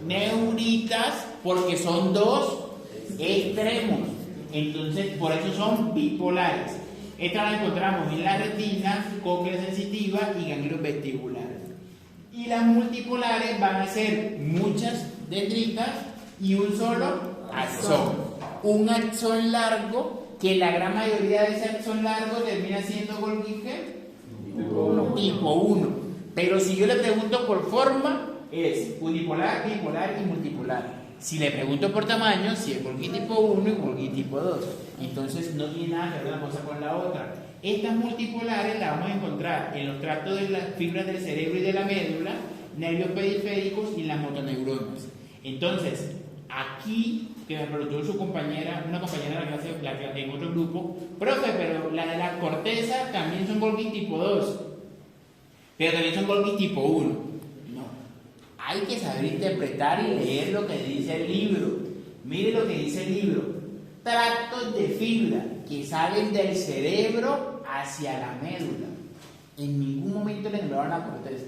neuritas porque son 2 extremos. Entonces, por eso son bipolares. Esta la encontramos en la retina, cóclea sensitiva y ganglios vestibulares. Y las multipolares van a ser muchas dendritas y un solo axón. Un axón largo, que la gran mayoría de ese axón largo termina siendo Golgi tipo 1. Pero si yo le pregunto por forma, es unipolar, bipolar y multipolar. Si le pregunto por tamaño, si es Golgi tipo 1 y Golgi tipo 2. Entonces no tiene nada que ver una cosa con la otra. Estas multipolares las vamos a encontrar en los tractos de las fibras del cerebro y de la médula, nervios periféricos y las motoneuronas. Entonces, aquí que me preguntó su compañera, una compañera de la clase en otro grupo, profe, pero la de la corteza también son Golgi tipo 2, pero también son Golgi tipo 1. No, hay que saber interpretar y leer lo que dice el libro. Mire lo que dice el libro: tractos de fibra que salen del cerebro hacia la médula. En ningún momento le nombraron la corteza.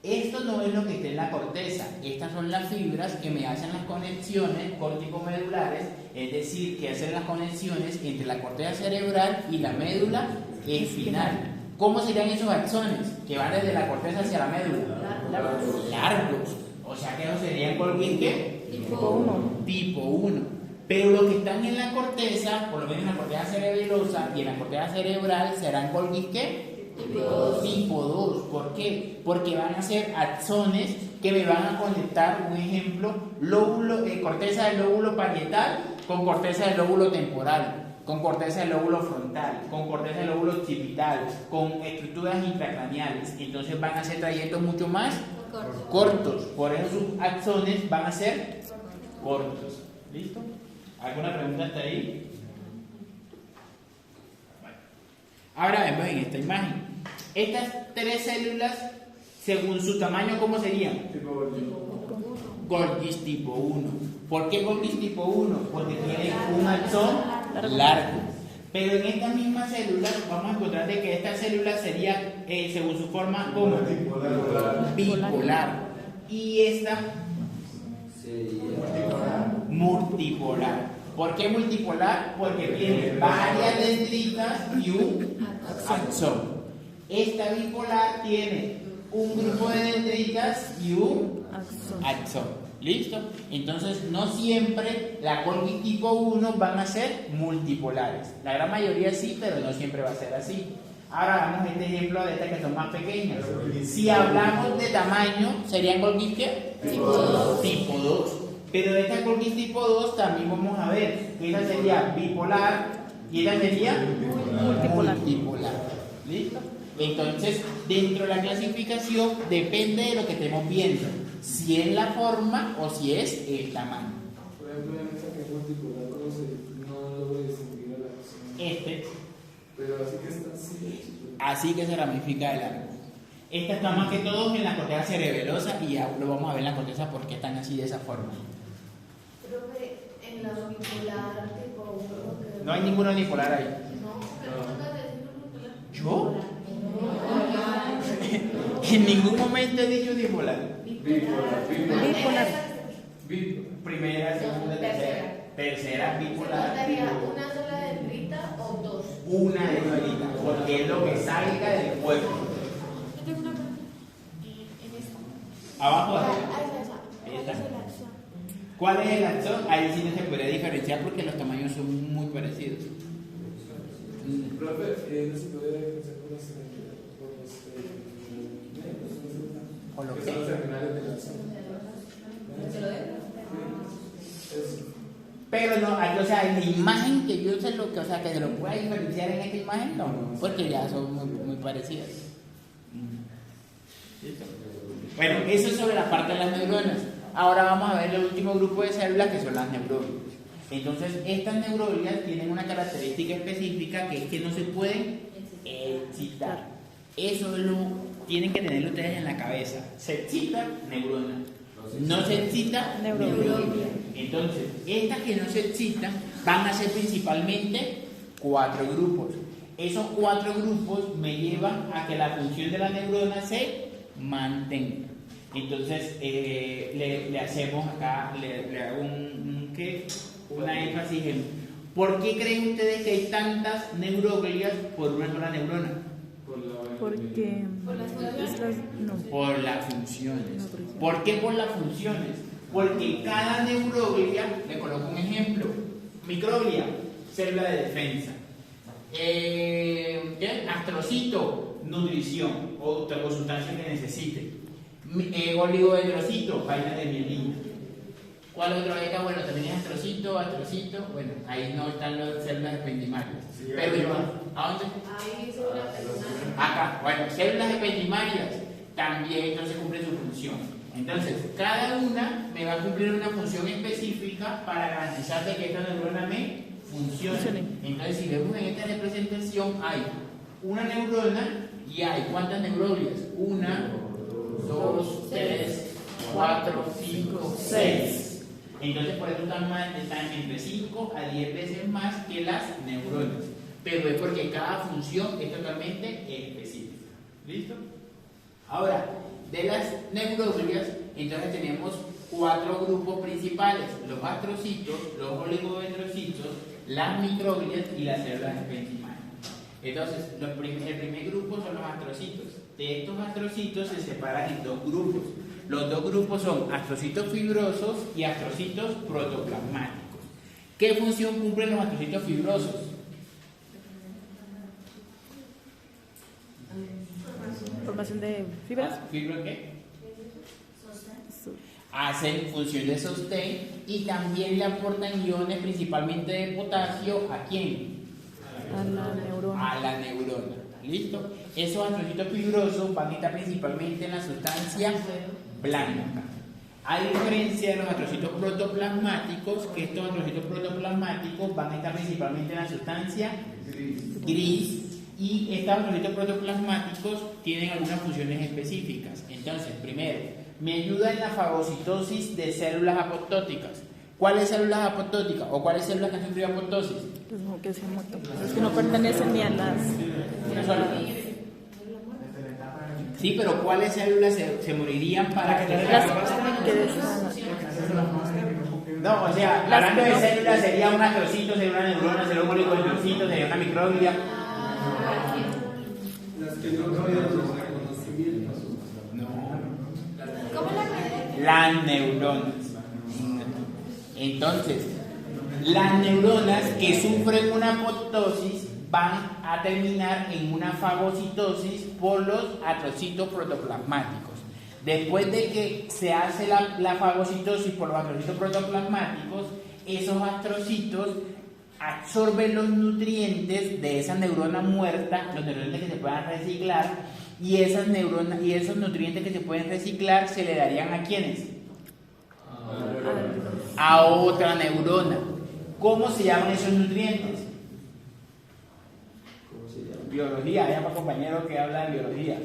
Esto no es lo que está en la corteza. Estas son las fibras que me hacen las conexiones córtico-medulares, es decir, que hacen las conexiones entre la corteza cerebral y la médula espinal. ¿Cómo serían esos axones que van desde la corteza hacia la médula? Largos. O sea que esos serían Golgi ¿qué? Tipo 1. Tipo 1. Pero los que están en la corteza, por lo menos en la corteza cerebelosa y en la corteza cerebral, serán Golgi ¿qué? Tipo 2. ¿Por qué? Porque van a ser axones que me van a conectar, un ejemplo, lóbulo, corteza del lóbulo parietal con corteza del lóbulo temporal, con corteza del lóbulo frontal, con corteza del lóbulo occipital, con estructuras intracraneales. Entonces van a ser trayectos mucho más cortos. Por eso sus axones van a ser cortos. ¿Listo? ¿Alguna pregunta hasta ahí? Ahora vemos en esta imagen. Estas tres células, según su tamaño, ¿cómo serían? Tipo Golgi. Golgi tipo 1. ¿Por qué Golgi tipo 1? Porque tienen un axón largo. Pero en estas mismas células vamos a encontrar de que estas células serían, según su forma, como bipolar. Y esta multipolar. ¿Por qué multipolar? Porque tiene varias dendritas y un axón. Esta bipolar tiene un grupo de dendritas y un axón. ¿Listo? Entonces, no siempre la Golgi tipo 1 van a ser multipolares. La gran mayoría sí, pero no siempre va a ser así. Ahora vamos a este ejemplo de estas que son más pequeñas. Si hablamos de tamaño, ¿serían Golgi ¿qué? Tipo 2. Tipo 2. Pero de esta Golgi tipo 2 también vamos a ver que esta sería bipolar y esta sería multipolar. ¿Listo? Entonces, dentro de la clasificación depende de lo que estemos viendo, si es la forma o si es el tamaño. Por ejemplo, en esta que es multipolar, no logro distinguir a la axón. Pero así que está así. Así que se ramifica de largo. Esta está más que todo en la corteza cerebelosa y ya lo vamos a ver en la corteza porque están así de esa forma. Profe, en la bipolar tipo 1 No hay ninguno bipolar ahí. No, pero nunca te decimos bipolar. ¿Yo? En ningún momento he dicho bipolar. Bipolar. Primera, segunda, tercera bipolar. ¿Sería una sola dendrita o dos? Una dendrita, porque es lo que salga del cuerpo. Yo tengo una pregunta. En esta. Abajo. Esa. Esta. ¿Cuál es el axón? Ahí sí no se podría diferenciar porque los tamaños son muy parecidos. Profe, no se podría diferenciar ¿O lo que que? son los terminales de la axón. ¿Se lo dejo? Pero no, o sea, en la imagen que yo sé lo que, o sea, que se lo pueda diferenciar en esta imagen, no, porque ya son muy parecidas. ¿Listo? Bueno, eso es sobre la parte de las neuronas. Ahora vamos a ver el último grupo de células que son las neuroglias. Entonces, estas neuroglias tienen una característica específica que es que no se pueden excitar. Eso lo tienen que tenerlo ustedes en la cabeza. Se excita neurona. No se excita neuroglia. Entonces, estas que no se excitan van a ser principalmente 4 grupos. Esos 4 grupos me llevan a que la función de la neurona se mantenga. Entonces, le hacemos acá, le hago una énfasis en ¿por qué creen ustedes que hay tantas neuroglias por una sola neurona? Porque Por las no. Por las funciones. ¿Por qué por las funciones? Porque cada neuroglia, le coloco un ejemplo, microglia, célula de defensa, astrocito, nutrición o sustancia que necesite, oligodendrocito, vaina de mielina. ¿Cuál otro hay acá? Bueno, también es astrocito, bueno, ahí no están las células ependimarias. Pero igual, ¿a dónde? Ahí células terminales. Acá, bueno, células ependimarias también entonces cumplen su función. Entonces, cada una me va a cumplir una función específica para garantizar de que esta neurona me funcione. Entonces, si vemos en esta representación, hay una neurona y hay ¿cuántas neuroglias? 1, 2, 3, 4, 5, 6. Entonces, por eso están entre 5 a 10 veces más que las neuronas. Pero es porque cada función es totalmente específica. ¿Listo? Ahora, de las neuroglias, entonces tenemos 4 grupos principales: los astrocitos, los oligodendrocitos, las microglias y las células mesenquimales. Entonces, el primer grupo son los astrocitos. De estos astrocitos se separan en 2 grupos. Los 2 grupos son astrocitos fibrosos y astrocitos protoplasmáticos. ¿Qué función cumplen los astrocitos fibrosos? Formación de fibras. ¿Fibra qué? Hacen función de sostén y también le aportan iones principalmente de potasio. ¿A quién? A la neurona. A la neurona. ¿Listo? Esos astrocitos fibrosos van a estar principalmente en la sustancia blanca. A diferencia de los astrocitos protoplasmáticos, que estos astrocitos protoplasmáticos van a estar principalmente en la sustancia gris. Y estos astrocitos protoplasmáticos tienen algunas funciones específicas. Entonces, primero, me ayuda en la fagocitosis de células apoptóticas. ¿Cuáles células apoptóticas o cuáles células que han sufrido apoptosis? Los que se han muerto. Los que no pertenecen ni a las. Una sola. Sí, pero ¿cuáles células se morirían para que Las que No, o sea, hablando de células, sería un astrocito, sería una neurona, sería un oligodendrocito, sería una microglia. Las que no tuvieron los reconocimientos. ¿Cómo la puede? Las neuronas. Entonces, las neuronas que sufren una apoptosis van a terminar en una fagocitosis por los astrocitos protoplasmáticos. Después de que se hace la fagocitosis por los astrocitos protoplasmáticos, esos astrocitos absorben los nutrientes de esa neurona muerta, los nutrientes que se puedan reciclar, y esas neuronas y esos nutrientes que se pueden reciclar se le darían ¿a quiénes? A otra neurona. ¿Cómo se llaman esos nutrientes? Biología, hay para compañeros que hablan de biología.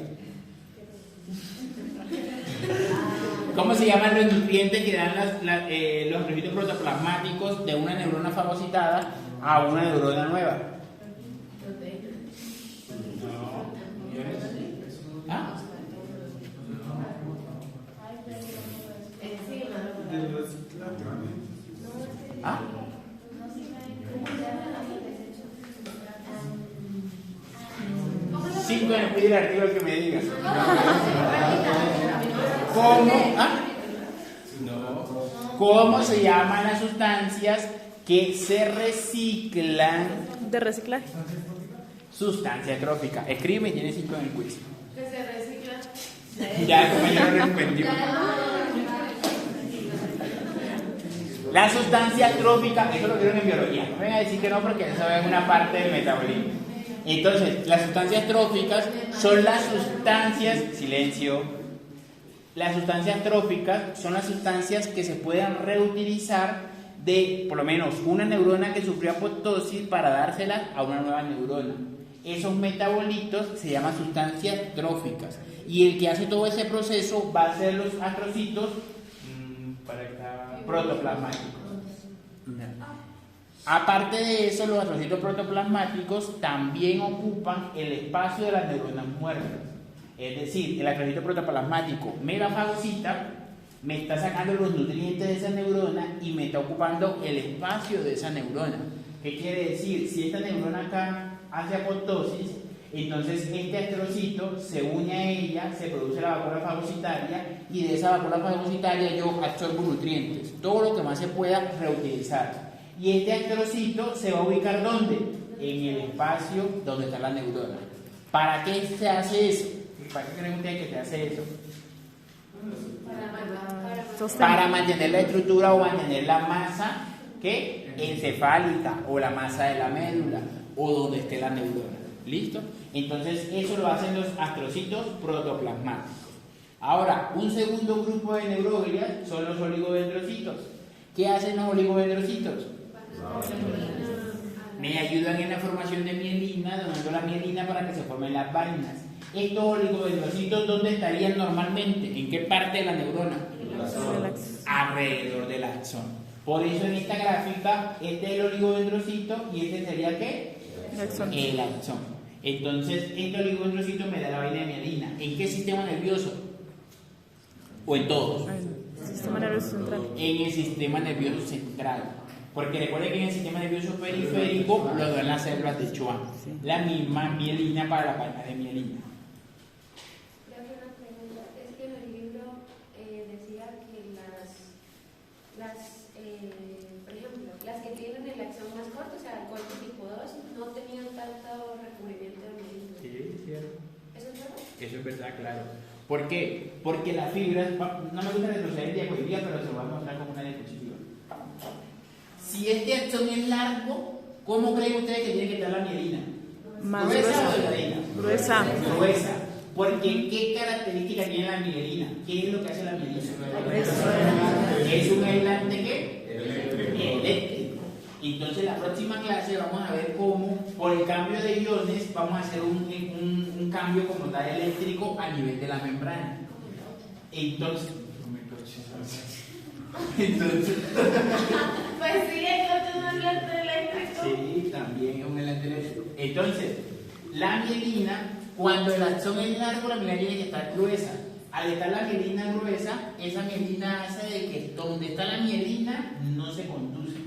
¿Cómo se llaman los nutrientes que dan los astrocitos protoplasmáticos de una neurona fagocitada a una neurona nueva? ¿Ah? ¿Ah? Cinco en el pide el artículo que me digas. ¿Cómo? ¿Ah? ¿Cómo se llaman las sustancias que se reciclan? de reciclaje. Sustancia trófica. Escribe y tiene 5 en el quiz. Que se recicla. Ya el compañero lo entendió. La sustancia trófica, eso lo vieron en biología. No vengan a decir que no, porque eso es una parte del metabolismo. Entonces, las sustancias tróficas son las sustancias, silencio, las sustancias tróficas son las sustancias que se pueden reutilizar de, por lo menos, una neurona que sufrió apoptosis para dárselas a una nueva neurona. Esos metabolitos se llaman sustancias tróficas. Y el que hace todo ese proceso va a ser los astrocitos protoplasmáticos. Aparte de eso, los astrocitos protoplasmáticos también ocupan el espacio de las neuronas muertas. Es decir, el astrocito protoplasmático me la fagocita, me está sacando los nutrientes de esa neurona y me está ocupando el espacio de esa neurona. ¿Qué quiere decir? Si esta neurona acá hace apoptosis, entonces este astrocito se une a ella, se produce la vacuola fagocitaria y de esa vacuola fagocitaria yo absorbo nutrientes, todo lo que más se pueda reutilizar. Y este astrocito se va a ubicar ¿dónde? En el espacio donde está la neurona. ¿Para qué se hace eso? ¿Para qué creen ustedes que se hace eso? Para mantener la estructura o mantener la masa ¿qué? Encefálica o la masa de la médula o donde esté la neurona. ¿Listo? Entonces eso lo hacen los astrocitos protoplasmáticos. Ahora, un segundo grupo de neuroglias son los oligodendrocitos. ¿Qué hacen los oligodendrocitos? Me ayudan en la formación de mielina, donando la mielina para que se formen las vainas. Estos oligodendrocitos, ¿dónde estarían normalmente? ¿En qué parte de la neurona? Alrededor del axón. Por eso en esta gráfica, este es el oligodendrocito y este sería ¿qué? El axón. Entonces, este oligodendrocito me da la vaina de mielina. ¿En qué sistema nervioso? ¿O en todos? El sistema nervioso central. En el sistema nervioso central. Porque recuerden que en el sistema nervioso periférico lo dan las células de Schwann. La misma mielina para la vaina de mielina. Una pregunta, es que en el libro decía que por ejemplo, las que tienen el axón más corto, o sea, el corto tipo 2, no tenían tanto recubrimiento de mielina. Sí, cierto. ¿Eso es verdad? Eso es verdad, claro. ¿Por qué? Porque las fibras, no me gusta retroceder el diapositiva, pero se lo voy a mostrar como una diapositiva. Si este axón es largo, ¿cómo creen ustedes que tiene que estar la mielina? Más ¿Gruesa o delgadita? Gruesa. Gruesa. Porque ¿qué característica tiene la mielina? ¿Qué es lo que hace la mielina? Es un aislante ¿qué? Eléctrico. Entonces la próxima clase vamos a ver cómo por el cambio de iones vamos a hacer un cambio como tal eléctrico a nivel de la membrana. Entonces Pues sí, entonces no es aislante eléctrico. sí, también es un aislante eléctrico. Entonces, la mielina, cuando el axón es largo, la mielina tiene que estar gruesa. Al estar la mielina gruesa, esa mielina hace de que donde está la mielina no se conduce,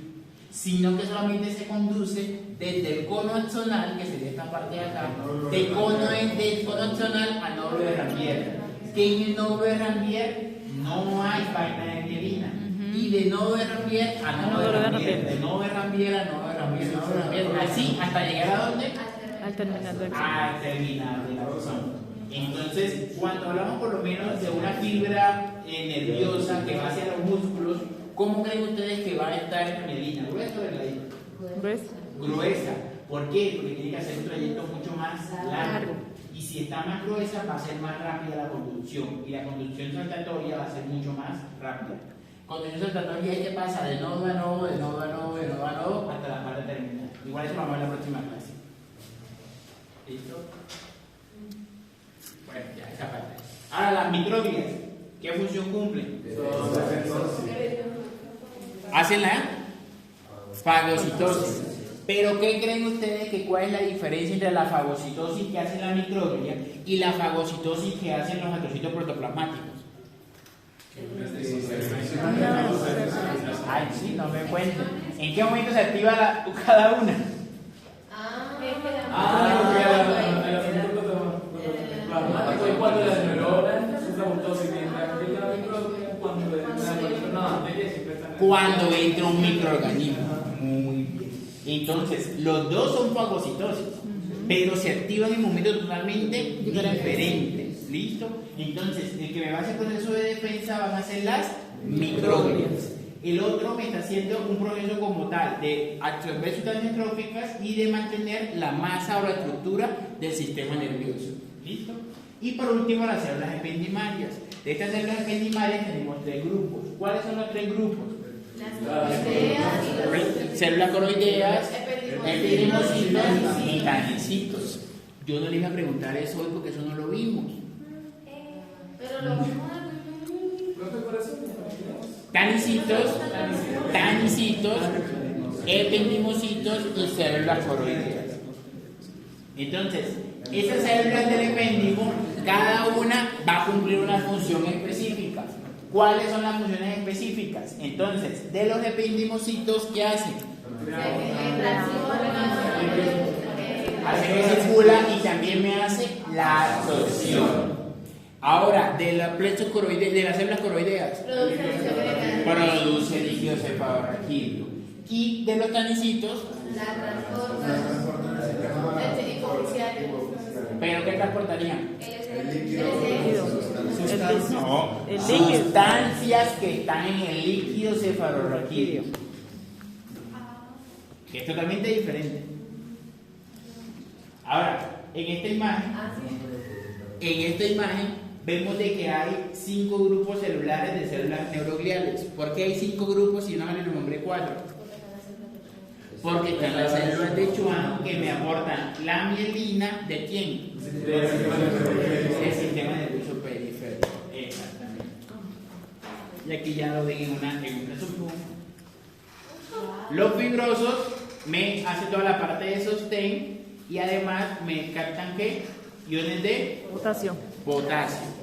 sino que solamente se conduce desde el cono axonal, que sería esta parte de acá, del cono axonal a nódulo de Rambier. Que en el nódulo de Rambier no hay vaina de mielina. Y de nódulo de Rambier a nódulo de Rambier, de nódulo de Rambier a nódulo de Rambier, nódulo de Rambier, así hasta llegar a dónde? Al terminal del axón. Al terminar del axón. Entonces, cuando hablamos por lo menos de una fibra nerviosa que va hacia los músculos, ¿cómo creen ustedes que va a estar esta mielina? ¿Gruesa o delgadita? Gruesa. Gruesa. ¿Por qué? Porque tiene que hacer un trayecto mucho más largo. Y si está más gruesa, va a ser más rápida la conducción. Y la conducción saltatoria va a ser mucho más rápida. Conducción saltatoria es que pasa de nodo a nodo, de nodo a nodo, de nodo a nodo, hasta la parte terminal. Igual eso lo vamos a ver en la próxima clase. ¿Listo? Bueno, ya esa parte. Ahora las microglias, ¿qué función cumplen? Hacen la fagocitosis. Pero ¿qué creen ustedes que cuál es la diferencia entre la fagocitosis que hace la microglia y la fagocitosis que hacen los astrocitos protoplasmáticos? Ay, sí, no me cuenten. ¿En qué momento se activa cada una? Cuando las neuronas se autosignifican la microglia, Cuando entra un microorganismo. Muy bien. Entonces, los dos son fagocitosis, pero se activan en momentos totalmente diferentes. ¿Listo? Entonces, el que me va a hacer proceso de defensa van a ser las microglias. El otro me está haciendo un proceso como tal de absorber sustancias tróficas y de mantener la masa o la estructura del sistema nervioso. ¿Listo? Y por último, las células ependimarias. De estas células ependimarias tenemos tres grupos. ¿Cuáles son los tres grupos? Células coroideas, epidemocitos y tanicitos. Yo no le iba a preguntar eso hoy porque eso no lo vimos. Pero lo vimos. Tanicitos, ependimocitos y células coroideas. Entonces, esas células del epéndimo, cada una va a cumplir una función específica. ¿Cuáles son las funciones específicas? Entonces, de los ependimocitos, ¿qué hacen? Hace que circula y también me hace la absorción. Ahora, de las células coroideas, produce líquido cefalorraquídeo. Y de los tanicitos, ¿pero qué transportarían? No, sustancias que están en el líquido cefalorraquídeo. Que es totalmente diferente. Ahora, en esta imagen vemos de que hay 5 grupos celulares de células neurogliales. ¿Por qué hay 5 grupos y no me lo nombré 4? Porque están las células de Schwann que me aportan la mielina ¿de quién? Del sistema nervioso periférico. Exactamente. Y aquí ya lo ven en una resumen. Los fibrosos me hacen toda la parte de sostén y además me captan ¿qué? Iones de Potasio. potasio.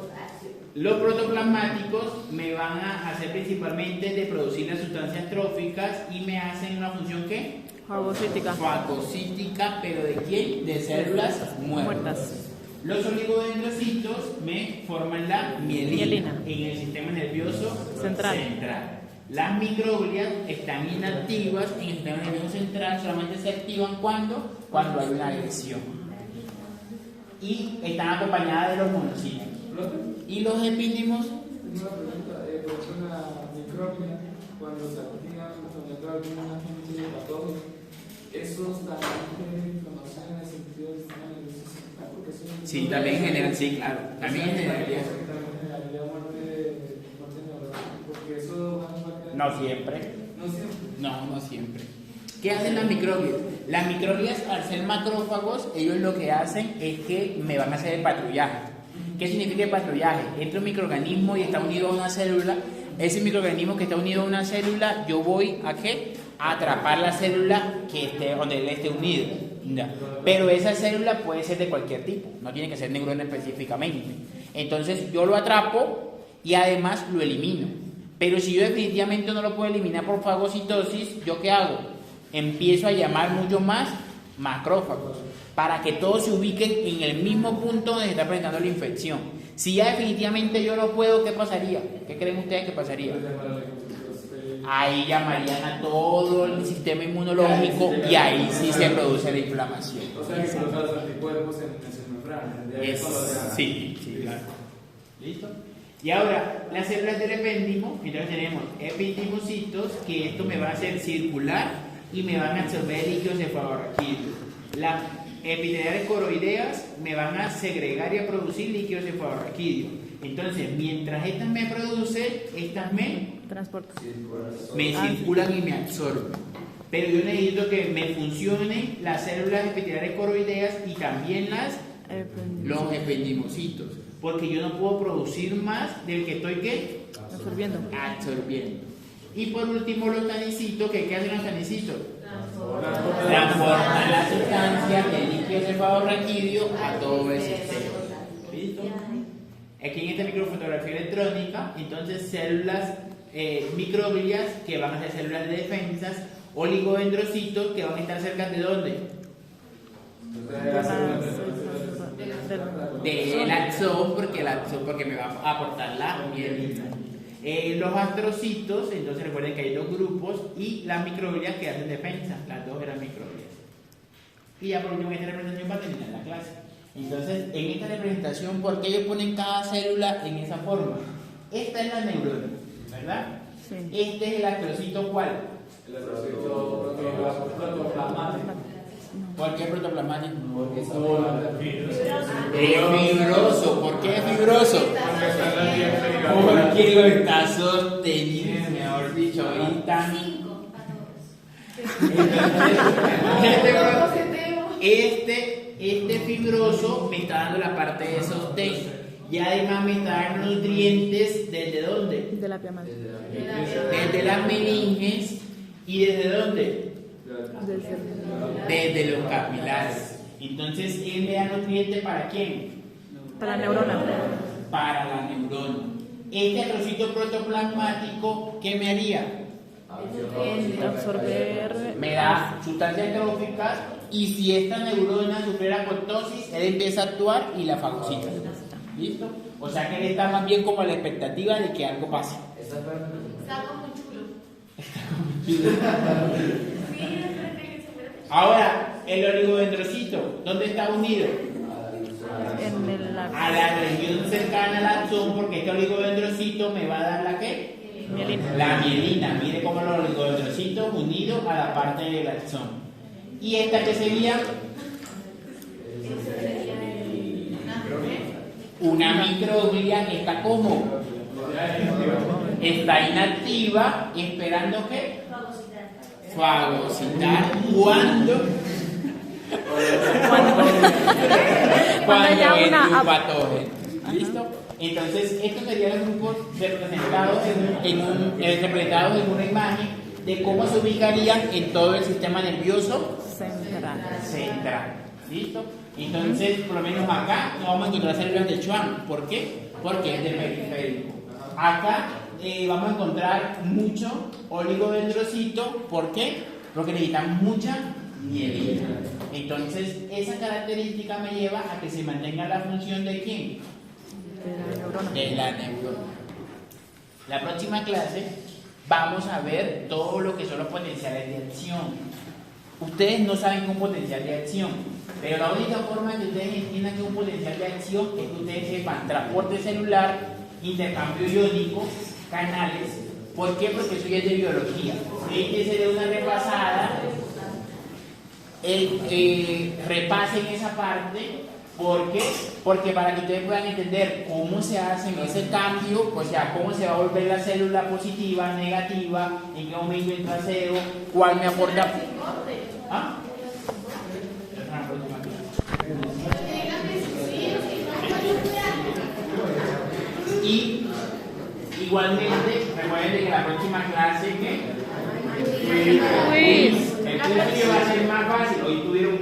Los protoplasmáticos me van a hacer principalmente de producir las sustancias tróficas y me hacen una función ¿qué? Fagocítica. Fagocítica, pero ¿de quién? De células muertas. Los oligodendrocitos me forman la mielina en el sistema nervioso Central. Las microglias están inactivas en el sistema nervioso central, solamente se activan cuando hay una agresión. Y están acompañadas de los monocitos. Y los epídimos. Una pregunta, por ejemplo, la microglia, cuando se activan, cuando entra algún agente patógeno, ¿esos también tienen información en el sentido del sistema nervioso central? Porque eso es Sí, también generan, sí, claro. También generaría. También generaría muerte neurológica, porque eso No siempre. no siempre. No siempre. ¿Qué hacen las microglias? Las microglias, al ser macrófagos, ellos lo que hacen es que me van a hacer el patrullaje. ¿Qué significa el patrullaje? Entra un microorganismo y está unido a una célula. Ese microorganismo que está unido a una célula, yo voy a ¿qué? A atrapar la célula que esté donde él esté unido. Ya. Pero esa célula puede ser de cualquier tipo, no tiene que ser neurona específicamente. Entonces yo lo atrapo y además lo elimino. Pero si yo definitivamente no lo puedo eliminar por fagocitosis, ¿yo qué hago? Empiezo a llamar mucho más macrófagos para que todos se ubiquen en el mismo punto donde se está presentando la infección. Si ya definitivamente yo no puedo, ¿qué pasaría? ¿Qué creen ustedes que pasaría? Ahí llamarían a todo el sistema inmunológico y ahí sí se produce la inflamación. O sea, que colocar los anticuerpos en el Sí, claro. ¿Listo? Y ahora, las células del epéndimo, entonces tenemos epidimocitos, que esto me va a hacer circular y me van a absorber líquidos cefalorraquídeos. Las epiteliales coroideas me van a segregar y a producir líquidos cefalorraquídeos. Entonces, mientras estas me producen, estas me Transporte. circulan y me absorben. Pero yo necesito que me funcionen las células epiteliales coroideas y también los ependimocitos, porque yo no puedo producir más del que estoy ¿qué? Absorbiendo. Absorbiendo. Y por último los tanicitos, ¿qué hacen los tanicitos? Transforman la sustancia del líquido cefalorraquídeo a todo el sistema. ¿Listo? Aquí en esta microfotografía electrónica, entonces células microglias que van a ser células de defensas, oligodendrocitos que van a estar cerca de ¿dónde? Del axón, porque me va a aportar la mielina. Los astrocitos, entonces recuerden que hay 2 grupos, y las microglias que hacen defensa, las 2 eran microglias. Y ya por último esta representación va a terminar la clase. Entonces, en esta representación, ¿por qué ellos ponen cada célula en esa forma? Esta es la neurona, ¿verdad? Sí. Este es el astrocito, ¿cuál? El astrocito protoplasmático. ¿Por qué protoplasmático? Porque es fibroso. ¿Por qué es fibroso? Porque lo está sostenido, mejor dicho, ahorita. Este fibroso me está dando la parte de sostén y además me está dando nutrientes ¿desde dónde? De la piel. Desde las meninges. ¿Y desde dónde? Desde los capilares. Entonces él me da nutrientes ¿para quién? Para la neurona. Para la neurona. Este trocito protoplasmático, ¿qué me haría? Absorber. Me da sustancias tróficas y si esta neurona sufriera apoptosis, él empieza a actuar y la fagocita. ¿Listo? O sea que él está más bien como a la expectativa de que algo pase. Está como chulo. Ahora, el oligodendrocito, ¿dónde está unido? En el A la región cercana al axón, porque este oligodendrocito me va a dar ¿la qué? mielina. La mielina. Mire cómo los oligodendrocitos unidos a la parte del axón. ¿Y esta qué sería? Una microglia que está como está inactiva y esperando que fagocitar cuando haya es una un patógeno. ¿Listo? Entonces, estos serían los grupos representados representados en una imagen de cómo se ubicarían en todo el sistema nervioso central. ¿Listo? Entonces, por lo menos acá no vamos a encontrar células de Schwann. ¿Por qué? Porque es del periférico. Acá vamos a encontrar mucho oligodendrocito. ¿Por qué? Porque necesitan mucha mielina. Entonces, esa característica me lleva a que se mantenga la función de ¿quién? De la neurona. La próxima clase vamos a ver todo lo que son los potenciales de acción. Ustedes no saben qué es un potencial de acción, pero la única forma que ustedes entiendan que es un potencial de acción es que ustedes sepan transporte celular, intercambio iónico, canales. ¿Por qué? Porque eso ya es de biología. Este sería una repasada. Repasen esa parte. ¿Por qué? Porque para que ustedes puedan entender cómo se hace ese cambio, o sea, cómo se va a volver la célula positiva, negativa, en qué momento entra cero, cuál me aporta. ¿Ah? Y igualmente, recuerden que la próxima clase que el quiz va a ser más fácil. Hoy tuvieron